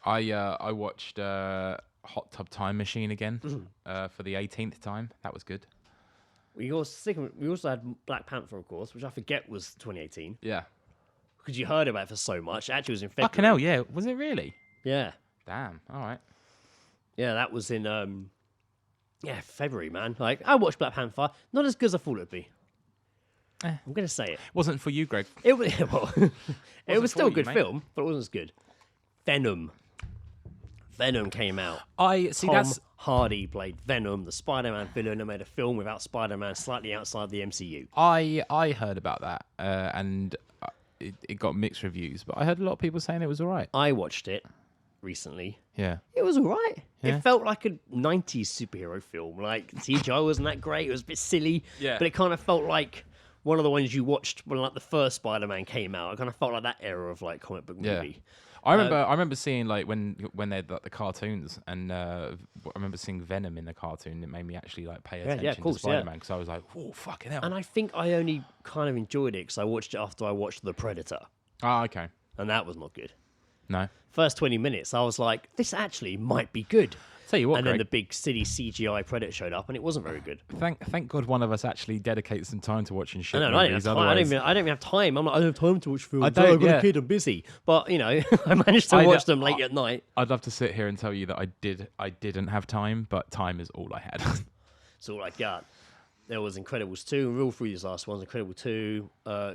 I watched Hot Tub Time Machine again for the 18th time. That was good. We also had Black Panther, of course, which I forget was 2018. Yeah. Because you heard about it for so much. It actually was in February. Fucking hell, yeah. Was it really? Yeah. Damn. All right. Yeah, that was in February, man. Like, I watched Black Panther. Not as good as I thought it'd be. I'm going to say it. Wasn't for you, Greg. It was it was still a good film, but it wasn't as good. Venom came out. Tom Hardy played Venom, the Spider-Man villain, and made a film without Spider-Man, slightly outside the MCU. I heard about that, and it got mixed reviews, but I heard a lot of people saying it was all right. I watched it recently. Yeah. It was all right. Yeah. It felt like a 90s superhero film. Like, CGI wasn't that great. It was a bit silly. Yeah. But it kind of felt like one of the ones you watched when like the first Spider-Man came out. It kind of felt like that era of like comic book movie. I remember seeing like when they had like, the cartoons, and I remember seeing Venom in the cartoon. It made me actually like pay attention to Spider-Man because I was like, "Oh, fucking hell!" And I think I only kind of enjoyed it because I watched it after I watched The Predator. Ah, okay. And that was not good. No. First 20 minutes, I was like, "This actually might be good." Tell you what, and Greg, then the big silly CGI Predator showed up, and it wasn't very good. Thank God one of us actually dedicates some time to watching shit I movies. don't even have time. I'm like, I don't have time to watch films. I've got a kid. I'm busy. But I managed to watch them late at night. I'd love to sit here and tell you that I didn't have time, but time is all I had. It's all I got. There was Incredibles 2, and we're all through these last ones. Incredible 2,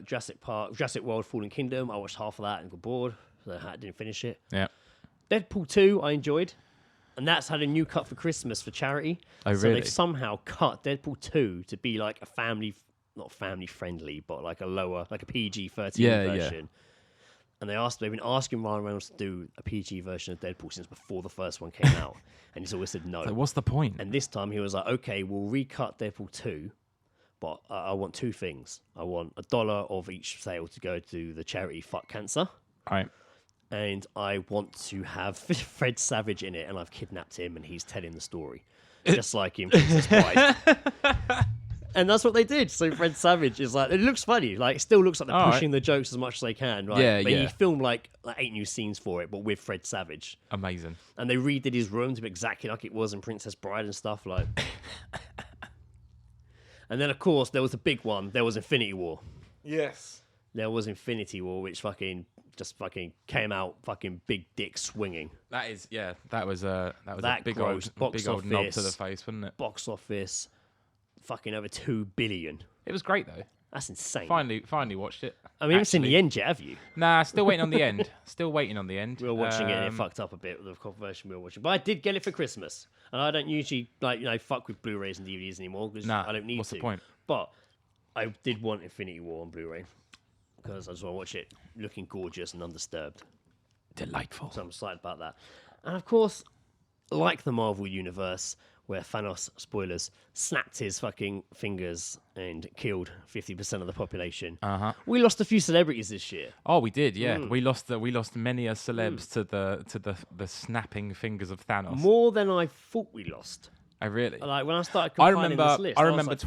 Jurassic World: Fallen Kingdom. I watched half of that and got bored, so I didn't finish it. Yeah. Deadpool 2, I enjoyed. And that's had a new cut for Christmas for charity. Oh, so really? they've somehow cut Deadpool 2 to be like a not family friendly, but like a PG-13 version. And they've been asking Ryan Reynolds to do a PG version of Deadpool since before the first one came out. And he's always said no. So what's the point? And this time he was like, okay, we'll recut Deadpool 2, but I want two things. I want $1 of each sale to go to the charity Fuck Cancer. All right. And I want to have Fred Savage in it, and I've kidnapped him, and he's telling the story. Just like in Princess Bride. And that's what they did. So Fred Savage is like, it looks funny. Like, it still looks like they're pushing the jokes as much as they can. Right? Yeah, but he filmed like 8 new scenes for it, but with Fred Savage. Amazing. And they redid his room to be exactly like it was in Princess Bride and stuff. Like. And then, of course, there was the big one. There was Infinity War. Yes. There was Infinity War, which just came out big dick swinging. That was a big gross. old knob to the face, wasn't it? Box office, over 2 billion. It was great though. That's insane. Finally watched it. I mean, you haven't seen the end yet, have you? Nah, still waiting on the end. We were watching it and it fucked up a bit with the version we were watching. But I did get it for Christmas. And I don't usually fuck with Blu-rays and DVDs anymore because I don't need to. What's the point? But I did want Infinity War on Blu-ray because I just want to watch it looking gorgeous and undisturbed. Delightful. So I'm excited about that. And of course, like the Marvel Universe, where Thanos, spoilers, snapped his fucking fingers and killed 50% of the population. We lost a few celebrities this year. Oh, we did, yeah. We lost many a celebs to the snapping fingers of Thanos. More than I thought we lost. I really. Like when I started compiling this list, I remember was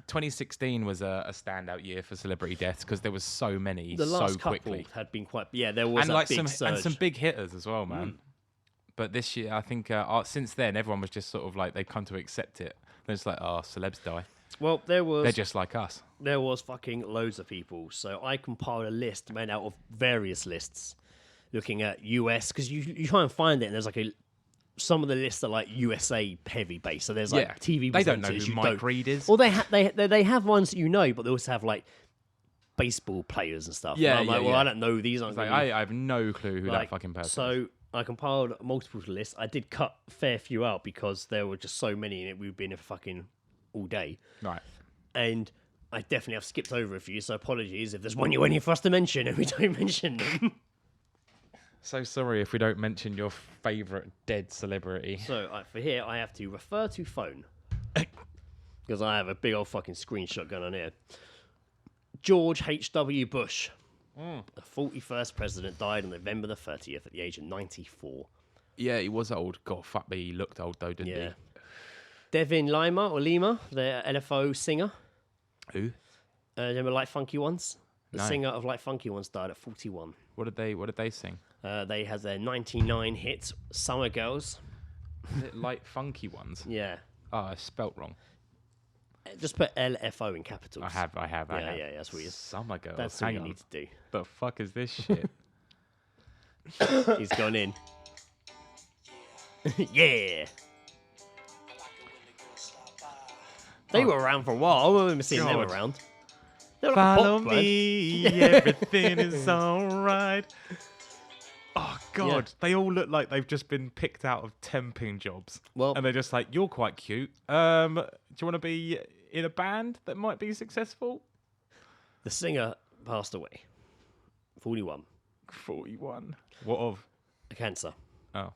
2016 was a standout year for celebrity deaths because there was so many the last so quickly. Couple had been quite. Yeah, there was a big surge. And some big hitters as well, man. But this year, I think since then, everyone was just sort of like they've come to accept it. They're just like, oh, celebs die. Well, they're just like us. There was fucking loads of people. So I compiled a list made out of various lists, looking at US because you try and find it, and there's like some of the lists are like USA heavy based. So there's like TV presenters. They don't know who Mike Reed is. Well, they have ones that but they also have like baseball players and stuff. Yeah, and I'm like, well, I don't know these. I have no clue who that fucking person is. So I compiled multiple lists. I did cut a fair few out because there were just so many in it. We've been here for fucking all day. Right. And I definitely have skipped over a few, so apologies if there's one you want for us to mention and we don't mention them. So sorry if we don't mention your favourite dead celebrity. So for here, I have to refer to phone. Because I have a big old fucking screenshot going on here. George H.W. Bush. The 41st president died on November the 30th at the age of 94. Yeah, he was old. God, fuck me. He looked old though, didn't he? Devin Lima, the LFO singer. Who? Remember Like Funky Ones? The No. singer of Like Funky Ones died at 41. What did they sing? They had their 99 hit, Summer Girls. Is it Light Funky Ones? Yeah. Oh, I spelt wrong. Just put LFO in capitals. I have. Yeah, that's what it is. Summer Girls. That's what you need to do. The fuck is this shit? He's gone in. Yeah. They were around for a while. I remember seeing them around. They were like Follow me, everything is alright. Oh God, they all look like they've just been picked out of temping jobs. Well, and they're just like, you're quite cute. Do you want to be in a band that might be successful? The singer passed away. 41. 41. What of? Cancer. Oh.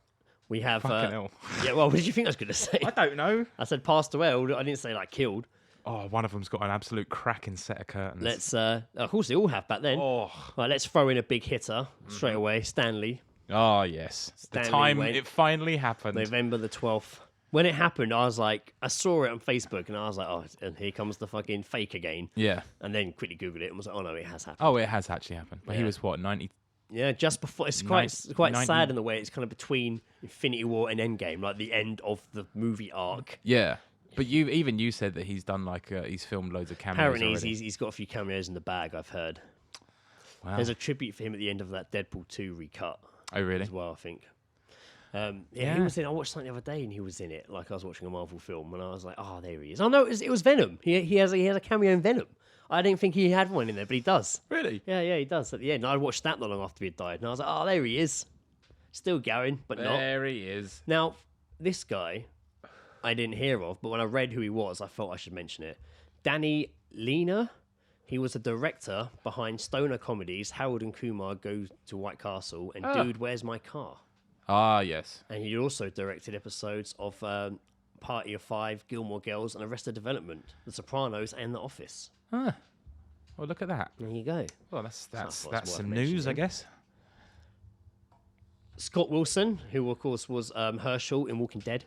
We have. Fucking hell. Yeah, well, what did you think I was going to say? I don't know. I said passed away. I didn't say like killed. Oh, one of them's got an absolute cracking set of curtains. Let's. Of course, they all have back then. Oh. Right, let's throw in a big hitter straight away. Stanley. Oh yes. Stanley the time went. it finally happened. November the 12th. When it happened, I was like, I saw it on Facebook and I was like, oh, and here comes the fucking fake again. Yeah. And then quickly Googled it and was like, oh no, it has happened. Oh, it has actually happened. But he was what, 90, Yeah, just before. It's quite sad in the way it's kind of between Infinity War and Endgame, like the end of the movie arc. Yeah. But you said that he's done he's filmed loads of cameos. Apparently, he's got a few cameos in the bag. I've heard. Wow. There's a tribute for him at the end of that Deadpool 2 recut. Oh, really? As well, I think. He was in. I watched something the other day, and he was in it. Like I was watching a Marvel film, and I was like, "Oh, there he is." Oh no, it was Venom. He has a cameo in Venom. I didn't think he had one in there, but he does. Really? Yeah, he does at the end. I watched that not long after he had died, and I was like, "Oh, there he is." Still going, but not. There he is. Now, this guy, I didn't hear of, but when I read who he was, I thought I should mention it. Danny Lena. He was a director behind stoner comedies Harold and Kumar Go to White Castle and Dude, Where's My Car? Ah, yes. And he also directed episodes of Party of Five, Gilmore Girls, and Arrested Development, The Sopranos, and The Office. Well, look at that. There you go. Well, that's some news, I guess. Scott Wilson, who of course was Herschel in Walking Dead.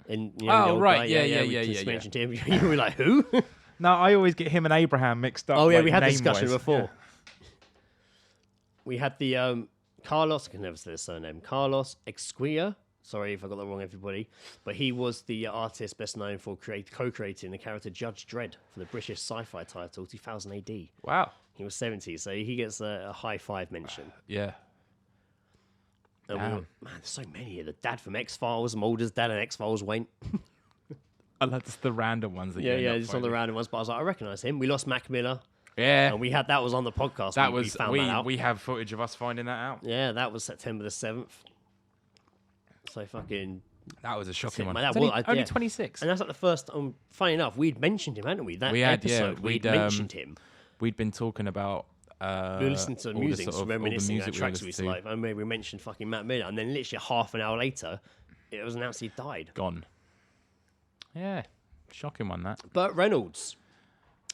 And, right, yeah. We mentioned him. You were like, who? No, I always get him and Abraham mixed up. Oh yeah, we had this discussion before. Yeah. We had the Carlos. I can never say the surname. Carlos Exquia. Sorry if I got that wrong, everybody. But he was the artist best known for co-creating the character Judge Dredd for the British sci-fi title 2000 AD. Wow. He was 70, so he gets a high five mention. Yeah. Man, there's so many here. The dad from X-Files, Mulder's dad and X-Files, Wayne. And that's the random ones that just on the random ones. But I was like, I recognise him. We lost Mac Miller. Yeah. And that was on the podcast. We have footage of us finding that out. Yeah, that was September the 7th. So fucking... That was a shocking one. Only 26. And that's like the first... funny enough, we'd mentioned him, hadn't we? We'd mentioned him. We'd been talking about... we were listening to the music, reminiscing at tracks we used to like. And we mentioned fucking Matt Miller. And then literally half an hour later, it was announced he died. Gone. Yeah. Shocking one, that. Burt Reynolds.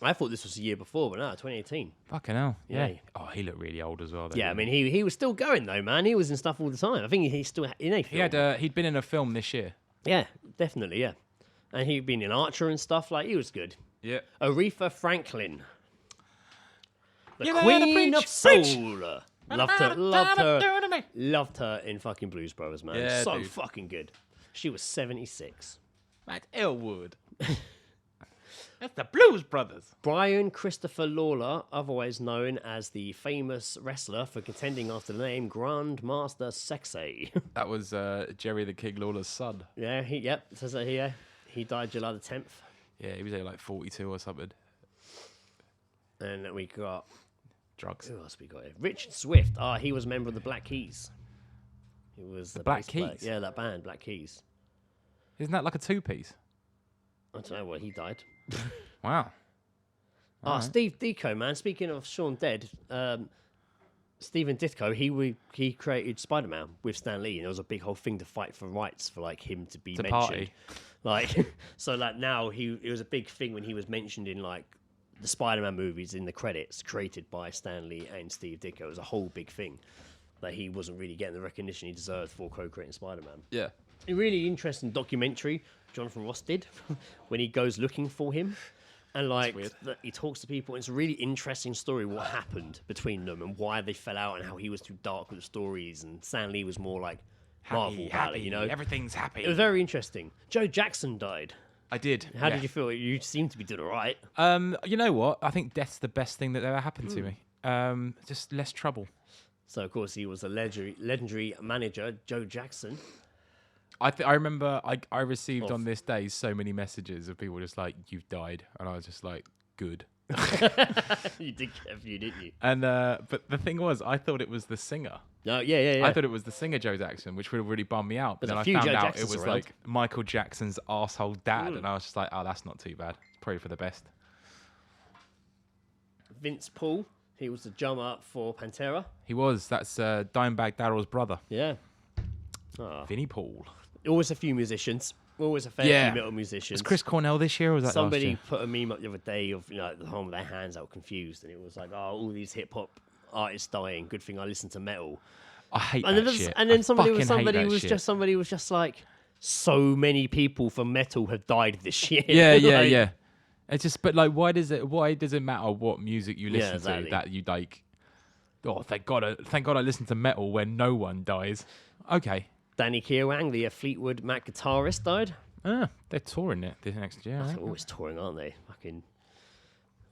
I thought this was a year before, but no, 2018. Fucking hell. Yeah. Oh, he looked really old as well. Yeah, I mean, he was still going, though, man. He was in stuff all the time. I think he's still in a film. He'd been in a film this year. Yeah, definitely, yeah. And he'd been in Archer and stuff. Like, he was good. Yeah. Aretha Franklin. The Queen of Soul. Loved her in fucking Blues Brothers, man. Yeah, so fucking good. She was 76. Matt Elwood. That's the Blues Brothers. Brian Christopher Lawler, otherwise known as the famous wrestler for contending after the name Grandmaster Sexay. That was Jerry the King Lawler's son. Yeah, it says that here. He died July the 10th. Yeah, he was only like 42 or something. And we got... drugs. Who else we got here? Richard Swift. He was a member of the Black Keys. He was the Black Keys? Yeah, that band, Black Keys. Isn't that like a two-piece? I don't know. He died. Wow. Right. Steve Ditko, man. Speaking of Shaun dead, Stephen Ditko, he created Spider-Man with Stan Lee, and there was a big whole thing to fight for rights for like him to be mentioned. Party. Like, so like now it was a big thing when he was mentioned in like the Spider-Man movies in the credits, created by Stan Lee and Steve Ditko. It was a whole big thing that he wasn't really getting the recognition he deserved for co-creating Spider-Man. Yeah. A really interesting documentary Jonathan Ross did when he goes looking for him, and like he talks to people. It's a really interesting story what happened between them and why they fell out and how he was too dark with the stories and Stan Lee was more like Marvel about it, you know. Everything's happy. It was very interesting. Joe Jackson died. I did. How did you feel? You seem to be doing all right. You know what? I think death's the best thing that ever happened to me. Just less trouble. So of course he was a legendary manager, Joe Jackson. I remember I received on this day so many messages of people just like, you've died. And I was just like, good. You did get a few, didn't you? And but the thing was, I thought it was the singer. No, yeah. I thought it was the singer Joe Jackson, which would have really bummed me out. But then I found out it was like Michael Jackson's arsehole dad. And I was just like, oh, that's not too bad. Probably for the best. Vince Paul, he was the drummer for Pantera. He was. That's Dimebag Darrell's brother. Yeah. Vinnie Paul. Always a few musicians. Always a fair few metal musicians. Was Chris Cornell this year or was that Somebody last year? put a meme up the other day of the home with their hands out confused, and it was like, oh, all these hip hop artists dying. Good thing I listen to metal. I hate that shit. And then somebody was just like, so many people from metal have died this year. Yeah. It's just, but like, why does it matter what music you listen to that you like? Oh, thank God I listen to metal when no one dies. Okay. Danny Keowang, the Fleetwood Mac guitarist, died. They're touring it this next year. They're always touring, aren't they? Fucking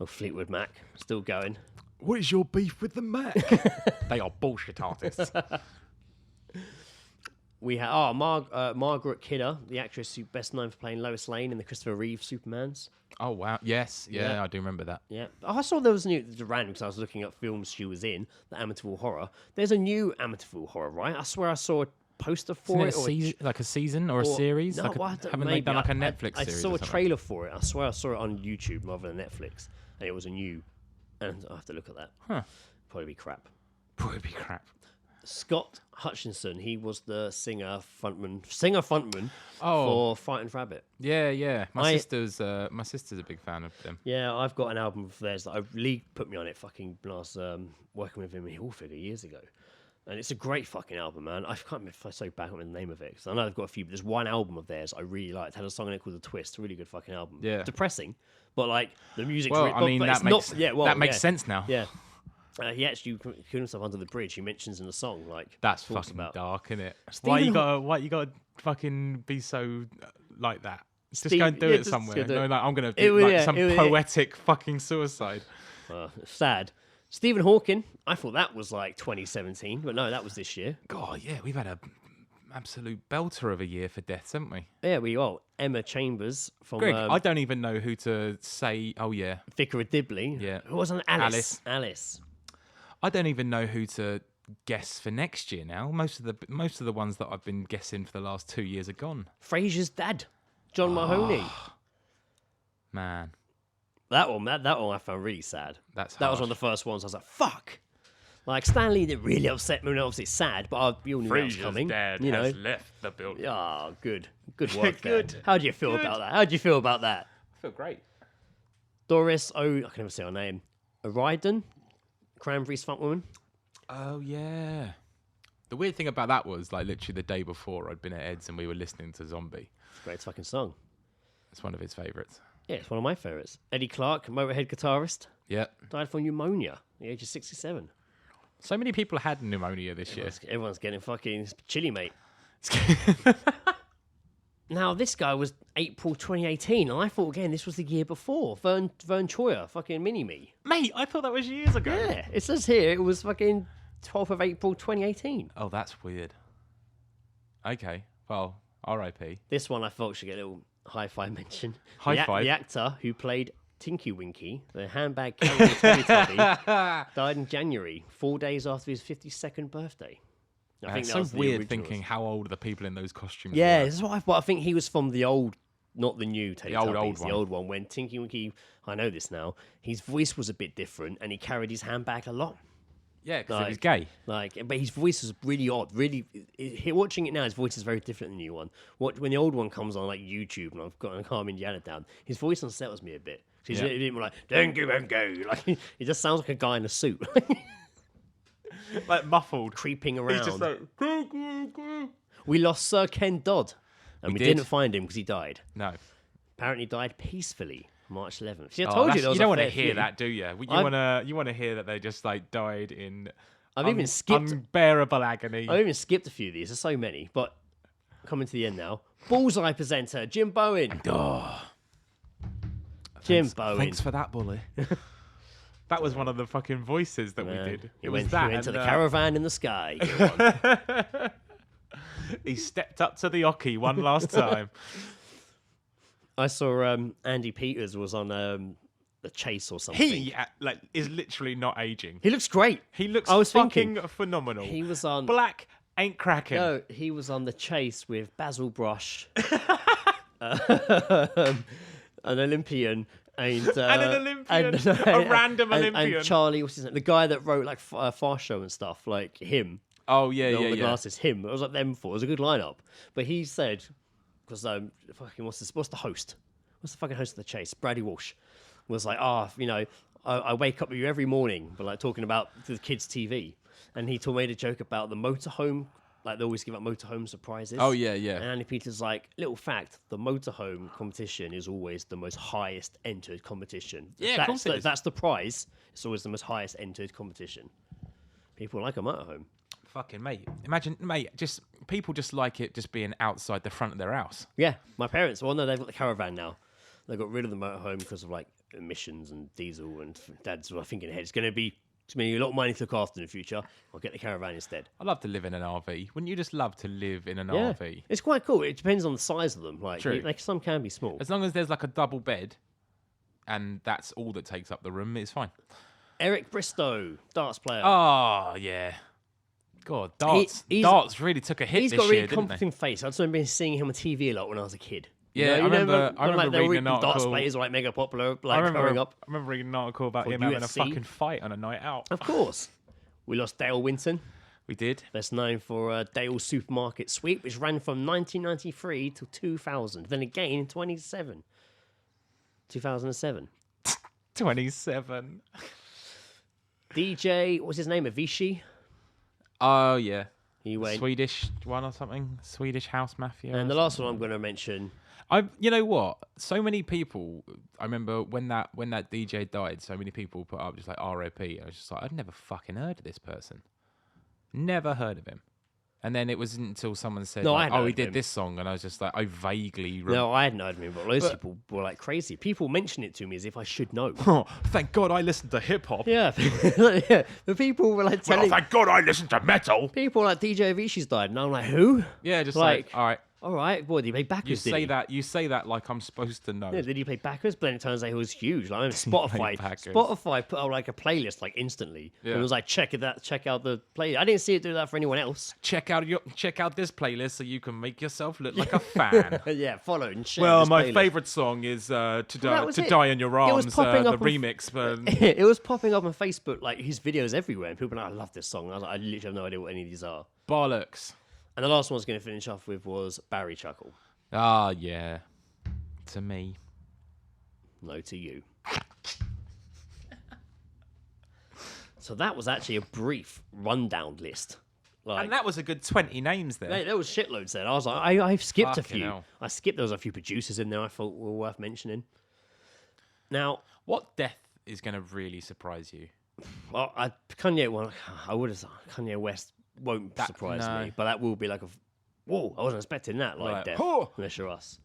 Fleetwood Mac, still going. What is your beef with the Mac? They are bullshit artists. We have Margaret Kidder, the actress who best known for playing Lois Lane in the Christopher Reeve Supermans. Oh wow, yes, yeah, I do remember that. Yeah, I saw there was a new random because I was looking at films she was in, the Amityville Horror. There's a new Amityville Horror, right? I swear I saw a poster for it, like a season or a series. No, haven't they done like a Netflix series? I saw a trailer for it. I swear I saw it on YouTube rather than Netflix, and it was a new. And I have to look at that. Huh? Probably be crap. Scott Hutchinson, he was the singer frontman for Frightened Rabbit. Yeah. My sister's a big fan of them. Yeah, I've got an album of theirs that Lee put me on it fucking last working with him in Hillfigure years ago. And it's a great fucking album, man. I can't remember if I so back on the name of it. Because I know they've got a few, but there's one album of theirs I really liked. It had a song in it called The Twist. Really good fucking album. Yeah. Depressing, but like the music's well, really... I mean, that makes sense now. Yeah. He actually killed himself under the bridge. He mentions in the song, like that's fucking dark, isn't it? Why you gotta fucking be so like that? Just go and do it somewhere. No, like I'm gonna do some poetic fucking suicide. Sad. Stephen Hawking. I thought that was like 2017, but no, that was this year. God, yeah, we've had a absolute belter of a year for deaths, haven't we? Yeah, we are. Emma Chambers from... Greg, I don't even know who to say... Oh, yeah. Vicar of Dibley. Yeah. Who was on Alice? I don't even know who to guess for next year now. Most of the ones that I've been guessing for the last 2 years are gone. Frasier's dad, John Mahoney. Man. That one I found really sad. That was one of the first ones I was like, fuck. Like, Stanley didn't really upset me. Obviously, it's sad, but we all knew that was coming. Frasier's dad has left the building. Oh, good work there. How do you feel about that? I feel great. Doris, I can never say her name. O'Riordan, Cranberries frontwoman. Oh, yeah. The weird thing about that was, like, literally the day before, I'd been at Ed's and we were listening to Zombie. It's a great fucking song. It's one of his favourites. Yeah, it's one of my favourites. Eddie Clark, Motorhead guitarist. Yeah. Died from pneumonia at the age of 67. So many people had pneumonia this year. Everyone's getting fucking chilly, mate. Now, this guy was April 2018, and I thought, again, this was the year before. Vern Troyer, fucking mini-me. Mate, I thought that was years ago. Yeah, it says here it was fucking 12th of April 2018. Oh, that's weird. Okay, well, R.I.P. This one I thought should get a little hi-fi mention. Hi-fi? The actor who played Tinky Winky, the handbag carrying Teletubby, died in January, 4 days after his 52nd birthday. I think it's so weird thinking how old are the people in those costumes. Yeah, this is what I think he was from the old, not the new Teletubbies, the old one. When Tinky Winky, I know this now, his voice was a bit different and he carried his handbag a lot. Yeah, because he was gay. But his voice was really odd. Really, watching it now, his voice is very different than the new one. When the old one comes on like YouTube, and I've got a Calm Indiana down, his voice unsettles me a bit. He's a bit more like "Tinky Winky," like he just sounds like a guy in a suit. Like muffled, creeping around. He's just like, we lost Sir Ken Dodd, and we didn't find him because he died. No, apparently died peacefully, March 11th. See, I told you. You don't want to hear that, do you? You want to hear that they just like died in even skipped unbearable agony. I've even skipped a few of these. There's so many, but coming to the end now. Bullseye presenter Jim Bowen. Jim Bowen. Thanks for that, bully. That was one of the fucking voices that we did. He went to the caravan in the sky. He stepped up to the oche one last time. I saw Andy Peters was on The Chase or something. He is literally not aging. He looks great. He looks fucking phenomenal. He was on Black ain't cracking. No, he was on The Chase with Basil Brush, an Olympian. And an Olympian, a random Olympian, and Charlie, what's his name? The guy that wrote like Fast Show and stuff, like him. Oh yeah, the glasses, him. It was like them four. It was a good lineup. But he said, because fucking what's the host? What's the fucking host of The Chase? Brady Walsh was like, I wake up with you every morning, but like talking about the kids' TV, and he made a joke about the motorhome. Like, they always give out motorhome surprises. Oh, yeah, yeah. And Andy Peters like, little fact, the motorhome competition is always the most highest entered competition. Yeah, of course it is. That's the prize. It's always the most highest entered competition. People like a motorhome. Fucking mate. Imagine, mate, people just like it just being outside the front of their house. Yeah, my parents, well, no, they've got the caravan now. They got rid of the motorhome because of like emissions and diesel, and Dad's thinking ahead. It's going to be a lot of money to look after in the future. I'll get the caravan instead. I'd love to live in an RV. Wouldn't you just love to live in an RV? It's quite cool. It depends on the size of them. True. Some can be small. As long as there's like a double bed and that's all that takes up the room, it's fine. Eric Bristow, darts player. Oh, yeah. God, darts really took a hit this year, He's got a really didn't comforting face. I just remember seeing him on TV a lot when I was a kid. Yeah, I remember reading an article. Darts players were like mega popular, growing up. I remember reading an article about him having a fucking fight on a night out. Of course. We lost Dale Winton. We did. Best known for Dale's Supermarket Sweep, which ran from 1993 till 2000. Then again in 2007. 27. DJ, what's his name? Avicii? Oh, yeah. He went. Swedish one or something? Swedish House Mafia. And the last one I'm going to mention. You know what? So many people. I remember when that DJ died. So many people put up just like R.I.P. I was just like, I'd never fucking heard of this person. Never heard of him. And then it wasn't until someone said, he did this song, and I was just like, I vaguely. No, I hadn't heard of him, but those people were like crazy. People mention it to me as if I should know. Oh, thank God I listened to hip hop. Yeah, yeah. The people were like telling. Well, thank God I listened to metal. People like DJ Avicii's died, and I'm like, who? Yeah, just like all right. All right, boy, did he play backers? You say that like I'm supposed to know. Yeah, did he play backers? But then it turns out he was huge. Like Spotify put out like a playlist like instantly. Yeah. It was like check out the playlist. I didn't see it do that for anyone else. Check out this playlist so you can make yourself look like a fan. Yeah, follow and share. Well, my favourite song is "To Die in Your Arms," the remix. It was popping up on Facebook like his videos everywhere, and people were like, I love this song. I was like, I literally have no idea what any of these are. Bollocks. And the last one I was going to finish off with was Barry Chuckle. Ah, yeah. To me. No to you. So that was actually a brief rundown list. And that was a good 20 names there. There was shitloads there. I was like, I've skipped a few. Hell. There was a few producers in there I thought were worth mentioning. Now, what death is going to really surprise you? Well, Kanye West won't surprise me, but that will be like whoa, I wasn't expecting that death, unless you're us.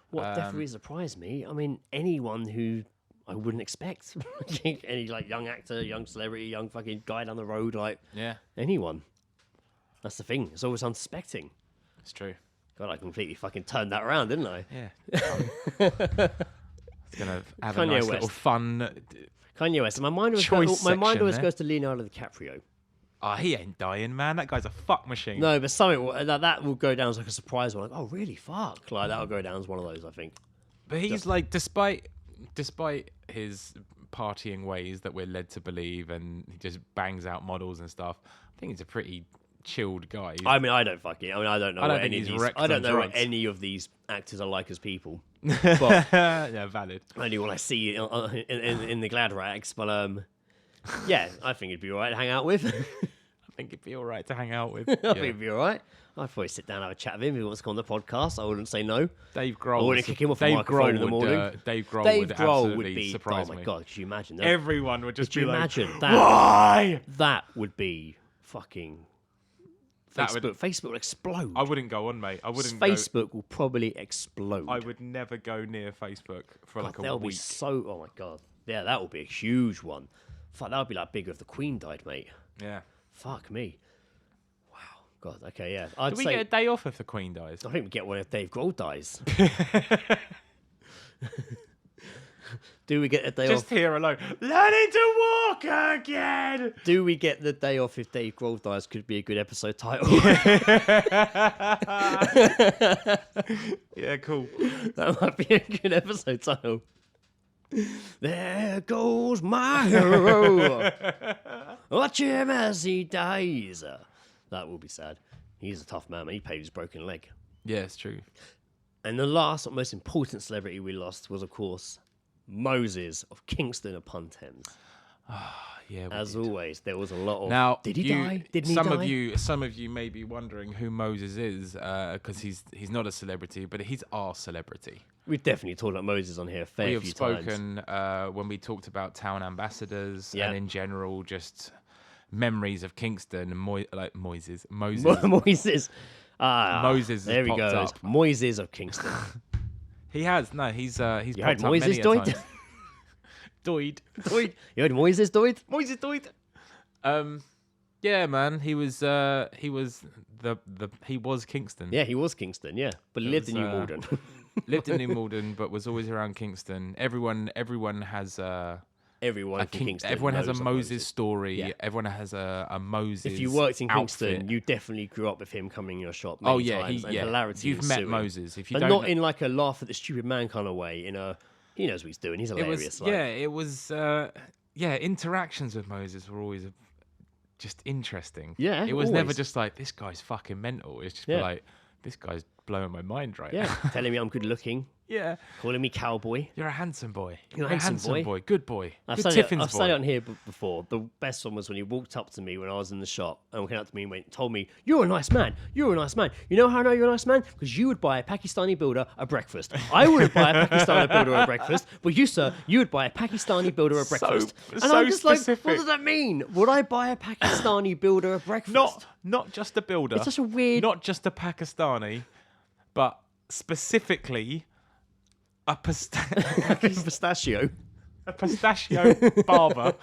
What death really surprised me? I mean, anyone who I wouldn't expect. Any like young actor, young celebrity, young fucking guy down the road, anyone. That's the thing. It's always unsuspecting. It's true. God, I completely fucking turned that around, didn't I? Yeah. It's gonna have a nice little fun. Kanye West. My mind always goes to Leonardo DiCaprio. Oh, he ain't dying, man. That guy's a fuck machine. No, but something that will go down as like a surprise one. Like, oh, really? Fuck. Like, that'll go down as one of those, I think. But he's like, despite his partying ways that we're led to believe, and he just bangs out models and stuff, I think he's a pretty chilled guy. I don't know what any of these actors are like as people. But yeah, valid. Only when I see it in the glad rags, but yeah, I think it'd be alright to hang out with. I think it'd be alright to hang out with. I think it'd be alright. I'd probably sit down and have a chat with him if he wants to come on the podcast. I wouldn't say no. Dave Grohl. I wouldn't kick him off the microphone in the morning. Dave Grohl would be surprise me. Oh my god, could you imagine that? Everyone would just be like, why? That would be fucking Facebook will explode. I wouldn't go on, mate. Facebook will probably explode. I would never go near Facebook for like a they'll week. Be oh my god. Yeah, that would be a huge one. Fuck, that would be like bigger if the Queen died, mate. Yeah. Fuck me. Wow. God, okay, yeah. Do we get a day off if the Queen dies? I think we get one if Dave Grohl dies. Do we get a day off? Just here alone. Learning to walk again. Do we get the day off if Dave Grohl dies? Could be a good episode title. Yeah, cool. That might be a good episode title. There goes my hero. Watch him as he dies. That will be sad. He's a tough man. He paid his broken leg. Yeah, it's true. And the last, most important celebrity we lost was, of course, Moses of Kingston upon Thames. Yeah. As always, there was a lot of. Now, did he die? Didn't he die? Some of you may be wondering who Moses is, because he's not a celebrity, but he's our celebrity. We've definitely talked about Moses on here a fair few times. We have spoken when we talked about town ambassadors and in general just memories of Kingston and Moses. Moses. Moses there has he goes. up. Moises of Kingston. He's you popped heard up Moises many a died? times. Doid. You heard Moises died? Moises died. Yeah, man. He was Kingston. Yeah, he was Kingston. Yeah, but he lived in New Malden. Lived in New Malden, but was always around Kingston. Everyone has Everyone from Kingston. Everyone has a knows of Moses story. Yeah. Everyone has a Moses. If you worked in Kingston, outfit. You definitely grew up with him coming in your shop. Oh Many yeah, times, and yeah. hilarity. You've met ensuing. Moses. If you but don't, not in like a laugh at the stupid man kind of way. He knows what he's doing. He's hilarious. It was. Interactions with Moses were always just interesting. Yeah, it was always. never just like this guy's fucking mental. It's just like this guy's blowing my mind right now. Telling me I'm good looking. Yeah. Calling me cowboy. You're a handsome boy. You're a handsome boy. Good boy. I've good said Tiffin's boy. it on here before. The best one was when he walked up to me when I was in the shop and came up to me and told me, "You're a nice man. You're a nice man. You know how I know you're a nice man? Because you would buy a Pakistani builder a breakfast. I wouldn't buy a Pakistani builder a breakfast, but you, sir, you would buy a Pakistani builder a breakfast." And I'm just specific. like, what does that mean? Would I buy a Pakistani builder a breakfast? Not just a builder. It's such a weird. Not just a Pakistani, but specifically a pistachio. A pistachio barber.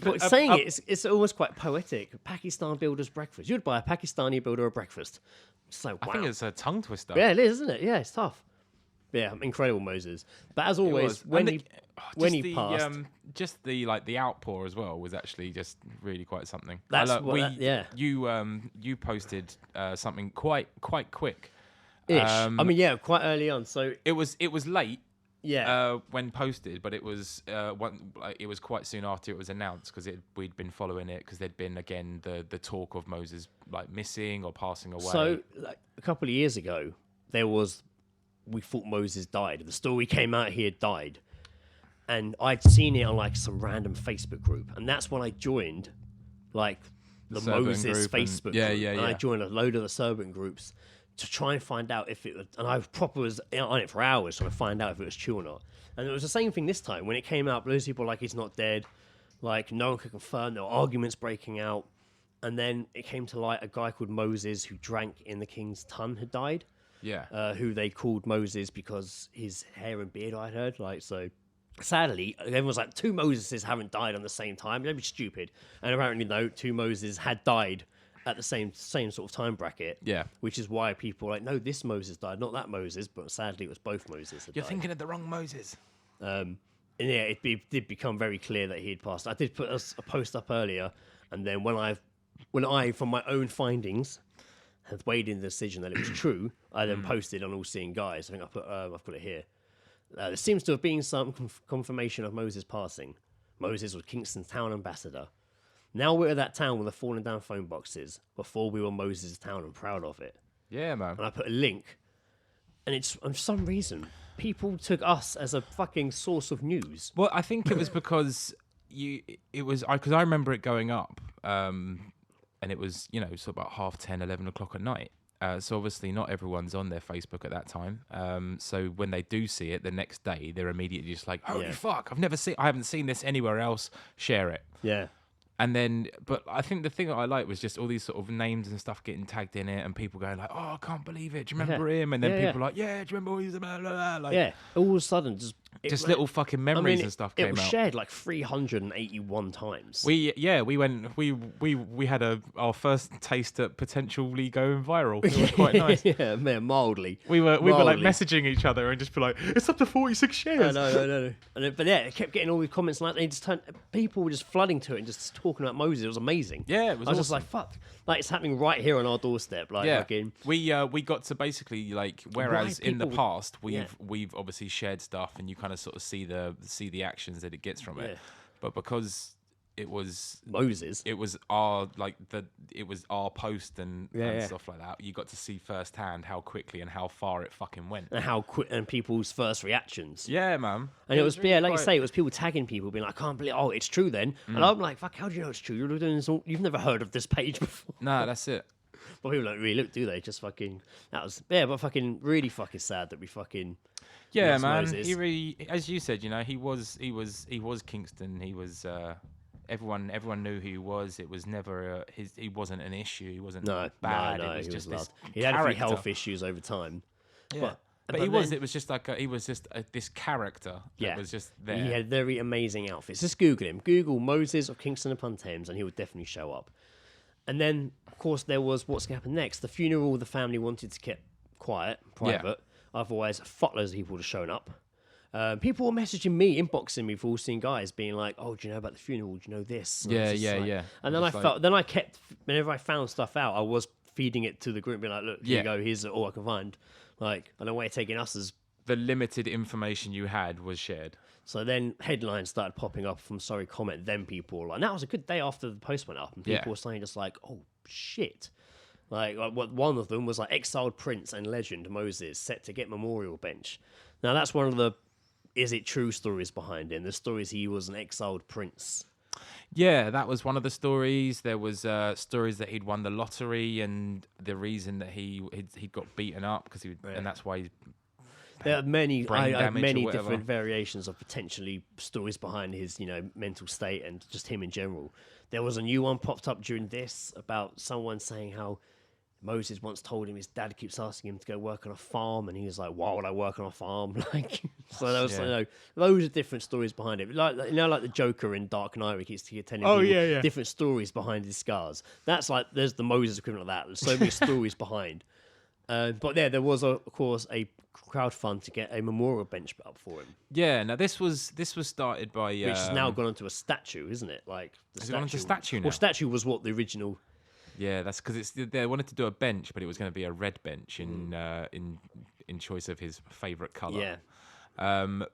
But it's almost quite poetic. Pakistan builder's breakfast. You'd buy a Pakistani builder a breakfast. So wow. I think it's a tongue twister. Yeah, it is, isn't it? Yeah, it's tough. Yeah, incredible Moses. But as always, when he passed, just the outpour as well was actually just really quite something. You posted something quite quick. Ish. Quite early on. So it was late. Yeah. When posted, but it was it was quite soon after it was announced because we'd been following it because there'd been again the talk of Moses missing or passing away. So a couple of years ago, we thought Moses died. The story came out he had died, and I'd seen it on some random Facebook group, and that's when I joined the Moses Facebook group. And I joined a load of the Serbian groups to try and find out if it was, and I was on it for hours trying to find out if it was true or not. And it was the same thing this time. When it came out, those people were he's not dead. No one could confirm. There were arguments breaking out. And then it came to light a guy called Moses who drank in the king's tun had died. Yeah. Who they called Moses because his hair and beard, I'd heard. So sadly, everyone's like, 2 Moseses haven't died on the same time. That'd be stupid. And apparently, no, 2 Moses had died at the same sort of time bracket. Yeah. Which is why people are like, no, this Moses died, not that Moses, but sadly it was both Moses. You're thinking of the wrong Moses. And yeah, it did become very clear that he had passed. I did put a post up earlier, and then when I, from my own findings, had weighed in the decision that it was true, I then posted on All Seeing Guys. I think I've got it here. There seems to have been some confirmation of Moses passing. Moses was Kingston's town ambassador. Now we're at that town with the fallen down phone boxes. Before we were Moses' town and proud of it. Yeah, man. And I put a link, and it's for some reason people took us as a fucking source of news. Well, I think it was because because I remember it going up, and it was sort of about 10:30, 11 o'clock at night. So obviously not everyone's on their Facebook at that time. So when they do see it the next day, they're immediately just like, "Holy fuck! I haven't seen this anywhere else. Share it." Yeah. And then, but I think the thing that I liked was just all these sort of names and stuff getting tagged in it, and people going like, "Oh, I can't believe it. Do you remember him?" And then people are like, "Yeah, do you remember he's blah, blah, blah?" All of a sudden, just little fucking memories and stuff came out. It was shared 381 times. We had our first taste at potentially going viral. It was quite nice. Yeah, man, mildly. We were messaging each other and just be like, "It's up to 46 shares." No. But yeah, it kept getting all these comments people were just flooding to it and just talking about Moses. It was amazing. Yeah, it was. I was just like, "Fuck!" It's happening right here on our doorstep. We got to basically whereas in the past we've obviously shared stuff and you kind of sort of see the actions that it gets from it, but because it was Moses, it was our post and stuff like that. You got to see firsthand how quickly and how far it fucking went, and how quick and people's first reactions. Yeah, man. And it was really like you say, it was people tagging people, being like, "I can't believe, it's true then." And I'm like, "Fuck, how do you know it's true? You're doing this you've never heard of this page before." No, that's it. But people don't really look, do they? Just fucking but fucking really fucking sad that we fucking. Yeah, man. Moses. He really, as you said, he was Kingston. He was Everyone knew who he was. It was never he wasn't an issue. He wasn't bad. No, it was just this he had a few health issues over time. Yeah. But he was. It was just like this character that was just there. He had very amazing outfits. Just Google him. Google Moses of Kingston upon Thames, and he would definitely show up. And then, of course, there was what's going to happen next. The funeral, the family wanted to keep quiet, private. Yeah. Otherwise, fuckloads of people would have shown up. People were messaging me, inboxing me for All Seeing Guys, being like, "Oh, do you know about the funeral? Do you know this?" And Yeah. And then I kept. Whenever I found stuff out, I was feeding it to the group, being like, "Look, here you go. Here's all I can find." Like, I don't want you taking us as... The limited information you had was shared. So then headlines started popping up from Sorry Comment. Then people were like... And that was a good day after the post went up. And people were saying just like, oh, shit. Like one of them was like, exiled prince and legend Moses set to get memorial bench. Now, that's one of the is it true stories behind him. The stories he was an exiled prince. Yeah, that was one of the stories. There was stories that he'd won the lottery, and the reason that he got beaten up because and that's why. There are many different variations of potentially stories behind his, mental state and just him in general. There was a new one popped up during this about someone saying how Moses once told him his dad keeps asking him to go work on a farm, and he was like, "Why would I work on a farm?" So there was loads of different stories behind it. Like the Joker in Dark Knight, where he keeps telling people different stories behind his scars. That's like there's the Moses equivalent of that. There's so many stories behind. But there was of course a crowdfund to get a memorial bench up for him. Yeah. Now this was started by which has now gone into a statue, isn't it? Like has it gone into a statue now? Well, statue was what the original. Yeah, that's because they wanted to do a bench, but it was going to be a red bench in choice of his favourite colour. Yeah.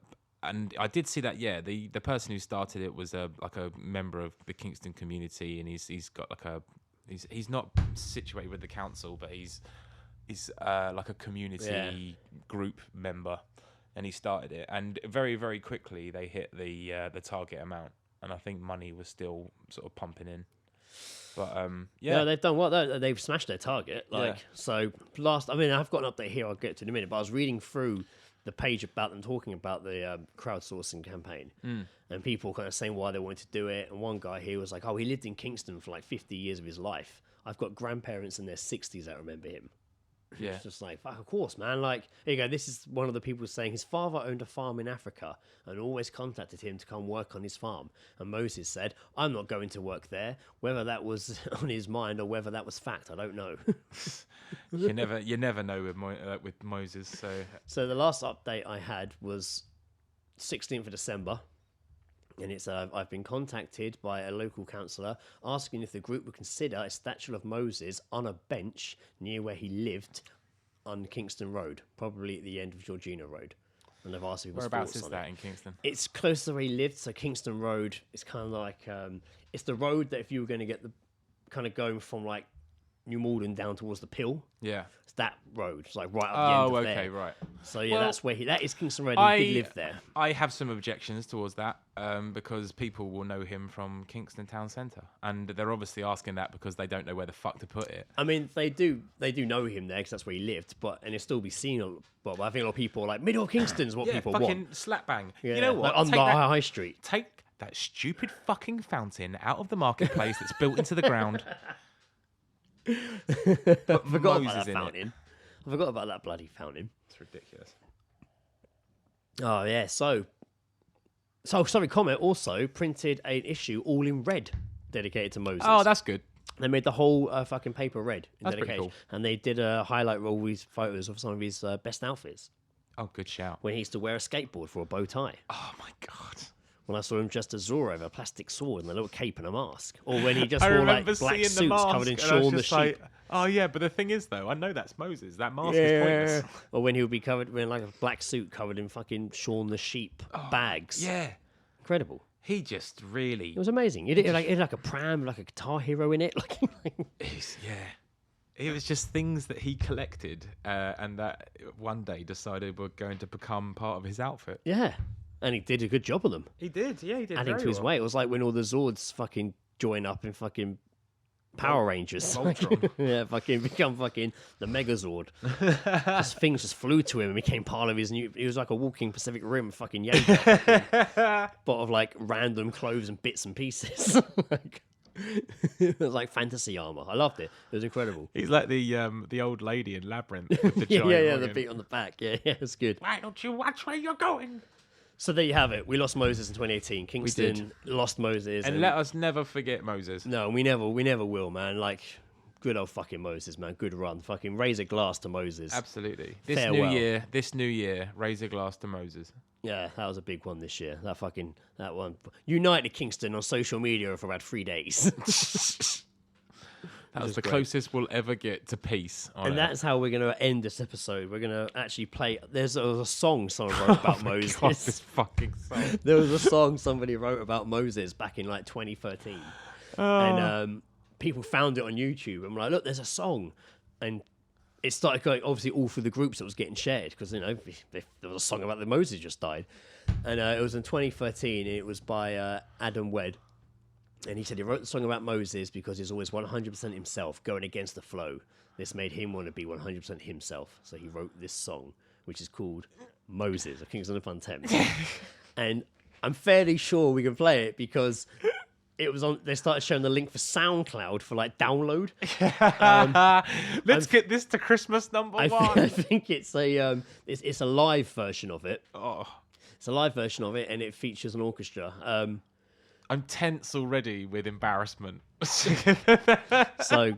And I did see that. Yeah, the person who started it was like a member of the Kingston community, and he's got like he's not situated with the council, but he's like a community group member, and he started it. And very very quickly they hit the target amount, and I think money was still sort of pumping in. But no, they've done well. They've smashed their target. So I've got an update here. I'll get to in a minute. But I was reading through the page about them talking about the crowdsourcing campaign, and people kind of saying why they wanted to do it. And one guy here was like, "Oh, he lived in Kingston for like 50 years of his life. I've got grandparents in their 60s that remember him." Yeah, it's just like, fuck, of course, man. Like, here you go. This is one of the people saying his father owned a farm in Africa and always contacted him to come work on his farm. And Moses said, "I'm not going to work there." Whether that was on his mind or whether that was fact, I don't know. You never know with Moses. So the last update I had was 16th of December. And it's I've been contacted by a local councillor asking if the group would consider a statue of Moses on a bench near where he lived on Kingston Road, probably at the end of Georgina Road. And they've asked if whereabouts is that in Kingston? It's close to where he lived, so Kingston Road is kind of like it's the road that if you were going to get the kind of going from like New Malden down towards the Pill. Yeah. It's that road. It's like right up the end of there. Oh, okay, right. So yeah, that's where that is Kingston Road. He did live there. I have some objections towards that because people will know him from Kingston Town Centre, and they're obviously asking that because they don't know where the fuck to put it. I mean, they do know him there because that's where he lived, and it'll still be seen. But I think a lot of people are like middle of Kingston's what people want. Fucking slap bang. Yeah. You know what? Like on the high street. Take that stupid fucking fountain out of the marketplace that's built into the ground. I forgot about that fountain. I forgot about that bloody fountain. It's ridiculous. Oh yeah, so Sorry Comment also printed an issue all in red dedicated to Moses. Oh, that's good. They made the whole fucking paper red in that's dedication, pretty cool. And they did a highlight reel with photos of some of his best outfits. Oh, good shout. When he used to wear a skateboard for a bow tie. Oh my god. When I saw him dressed as Zorro with a plastic sword and a little cape and a mask. Or when he just wore like black suits covered in Shaun the Sheep. Like, oh yeah, but the thing is though, I know that's Moses. That mask is pointless. Or when he would be covered in like a black suit covered in fucking Shaun the Sheep bags. Yeah. Incredible. He just really... It was amazing. He had like a pram, like a guitar hero in it. It was just things that he collected and that one day decided were going to become part of his outfit. Yeah. And he did a good job of them. He did, yeah, he did. Adding to his weight. It was like when all the Zords fucking join up in fucking Power Rangers. Yeah, become fucking the Megazord. Things just flew to him and became part of his new. He was like a walking Pacific Rim fucking Jaeger. But of like random clothes and bits and pieces. It was like fantasy armor. I loved it. It was incredible. He's like the old lady in Labyrinth with the giant yeah, the beat on the back. Yeah, it's good. Why don't you watch where you're going? So there you have it. We lost Moses in 2018. Kingston lost Moses. And let us never forget Moses. No, we never will, man. Like, good old fucking Moses, man. Good run. Fucking raise a glass to Moses. Absolutely. Farewell. This new year, raise a glass to Moses. Yeah, that was a big one this year. That one. United Kingston on social media for about 3 days. That was the closest we'll ever get to peace. And that's how we're going to end this episode. We're going to actually play. There's a song someone wrote about Moses. God, this fucking song. There was a song somebody wrote about Moses back in like 2013. And people found it on YouTube. I'm like, look, there's a song. And it started going, obviously, all through the groups that was getting shared. Because, there was a song about the Moses just died. And it was in 2013. And it was by Adam Wedd. And he said he wrote the song about Moses because he's always 100% himself, going against the flow. This made him want to be 100% himself. So he wrote this song, which is called Moses of Kingston upon Thames. And I'm fairly sure we can play it because it was on. They started showing the link for SoundCloud for like download. Let's get this to Christmas number one. I think it's a live version of it. Oh, it's a live version of it, and it features an orchestra. I'm tense already with embarrassment. So,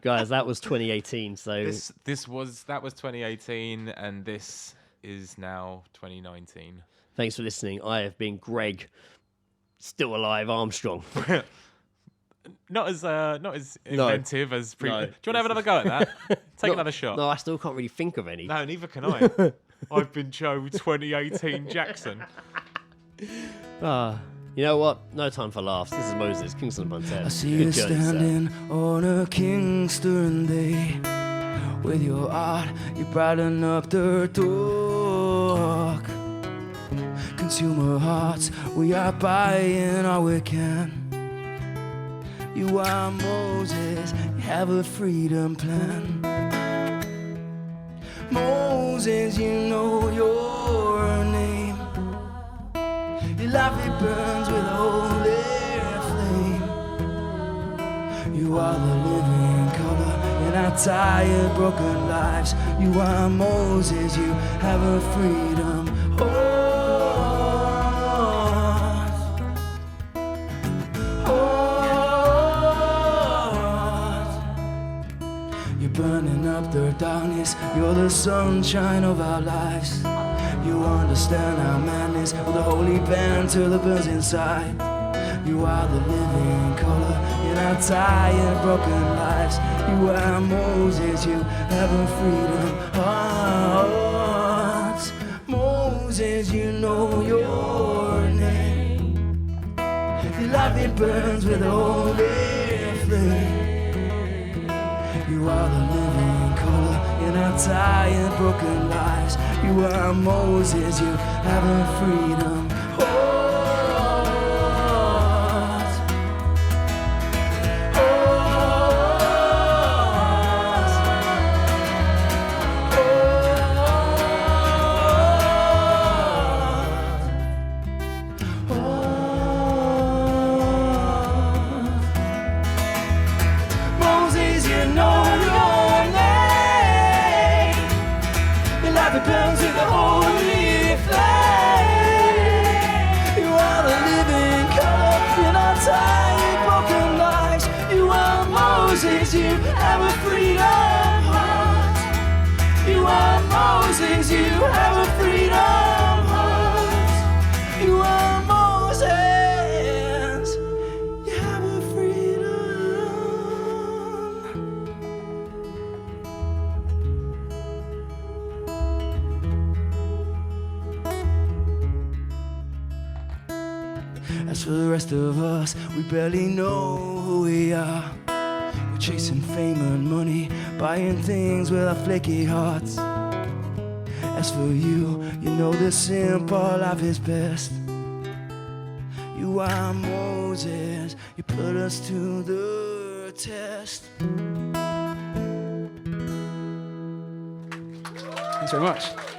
guys, that was 2018. So that was 2018, and this is now 2019. Thanks for listening. I have been Greg, still alive Armstrong. Not as inventive as previous. Do you want to have another go at that? Take another shot. No, I still can't really think of any. No, neither can I. I've been Joe 2018 Jackson. You know what? No time for laughs. This is Moses, Kingston upon Thames. I see you standing on a Kingston day. With your art, you brighten up the dark. Consumer hearts, we are buying all we can. You are Moses, you have a freedom plan. Moses, you know your name. Your life, it burns with a holy flame. You are the living color in our tired, broken lives. You are Moses, you have a freedom heart. You're burning up the darkness, you're the sunshine of our lives. You understand our madness with a holy band till it burns inside. You are the living color in our tired, broken lives. You are Moses, you have a freedom heart. Moses, you know your name. Your life, it burns with a holy flame. You are the living color in our tired, broken lives. You are Moses, you have a freedom heart. Moses, you know your name. Your life, it burns with a holy flame. You are the living color in our tired, broken lives. You are Moses, you have a freedom heart. You are Moses, you have a freedom heart. You are Moses, you have a freedom. As for the rest of us, we barely know who we are. We're chasing fame and money, buying things with our flaky hearts. As for you, you know the simple life is best. You are Moses, you put us to the test. Thanks very much.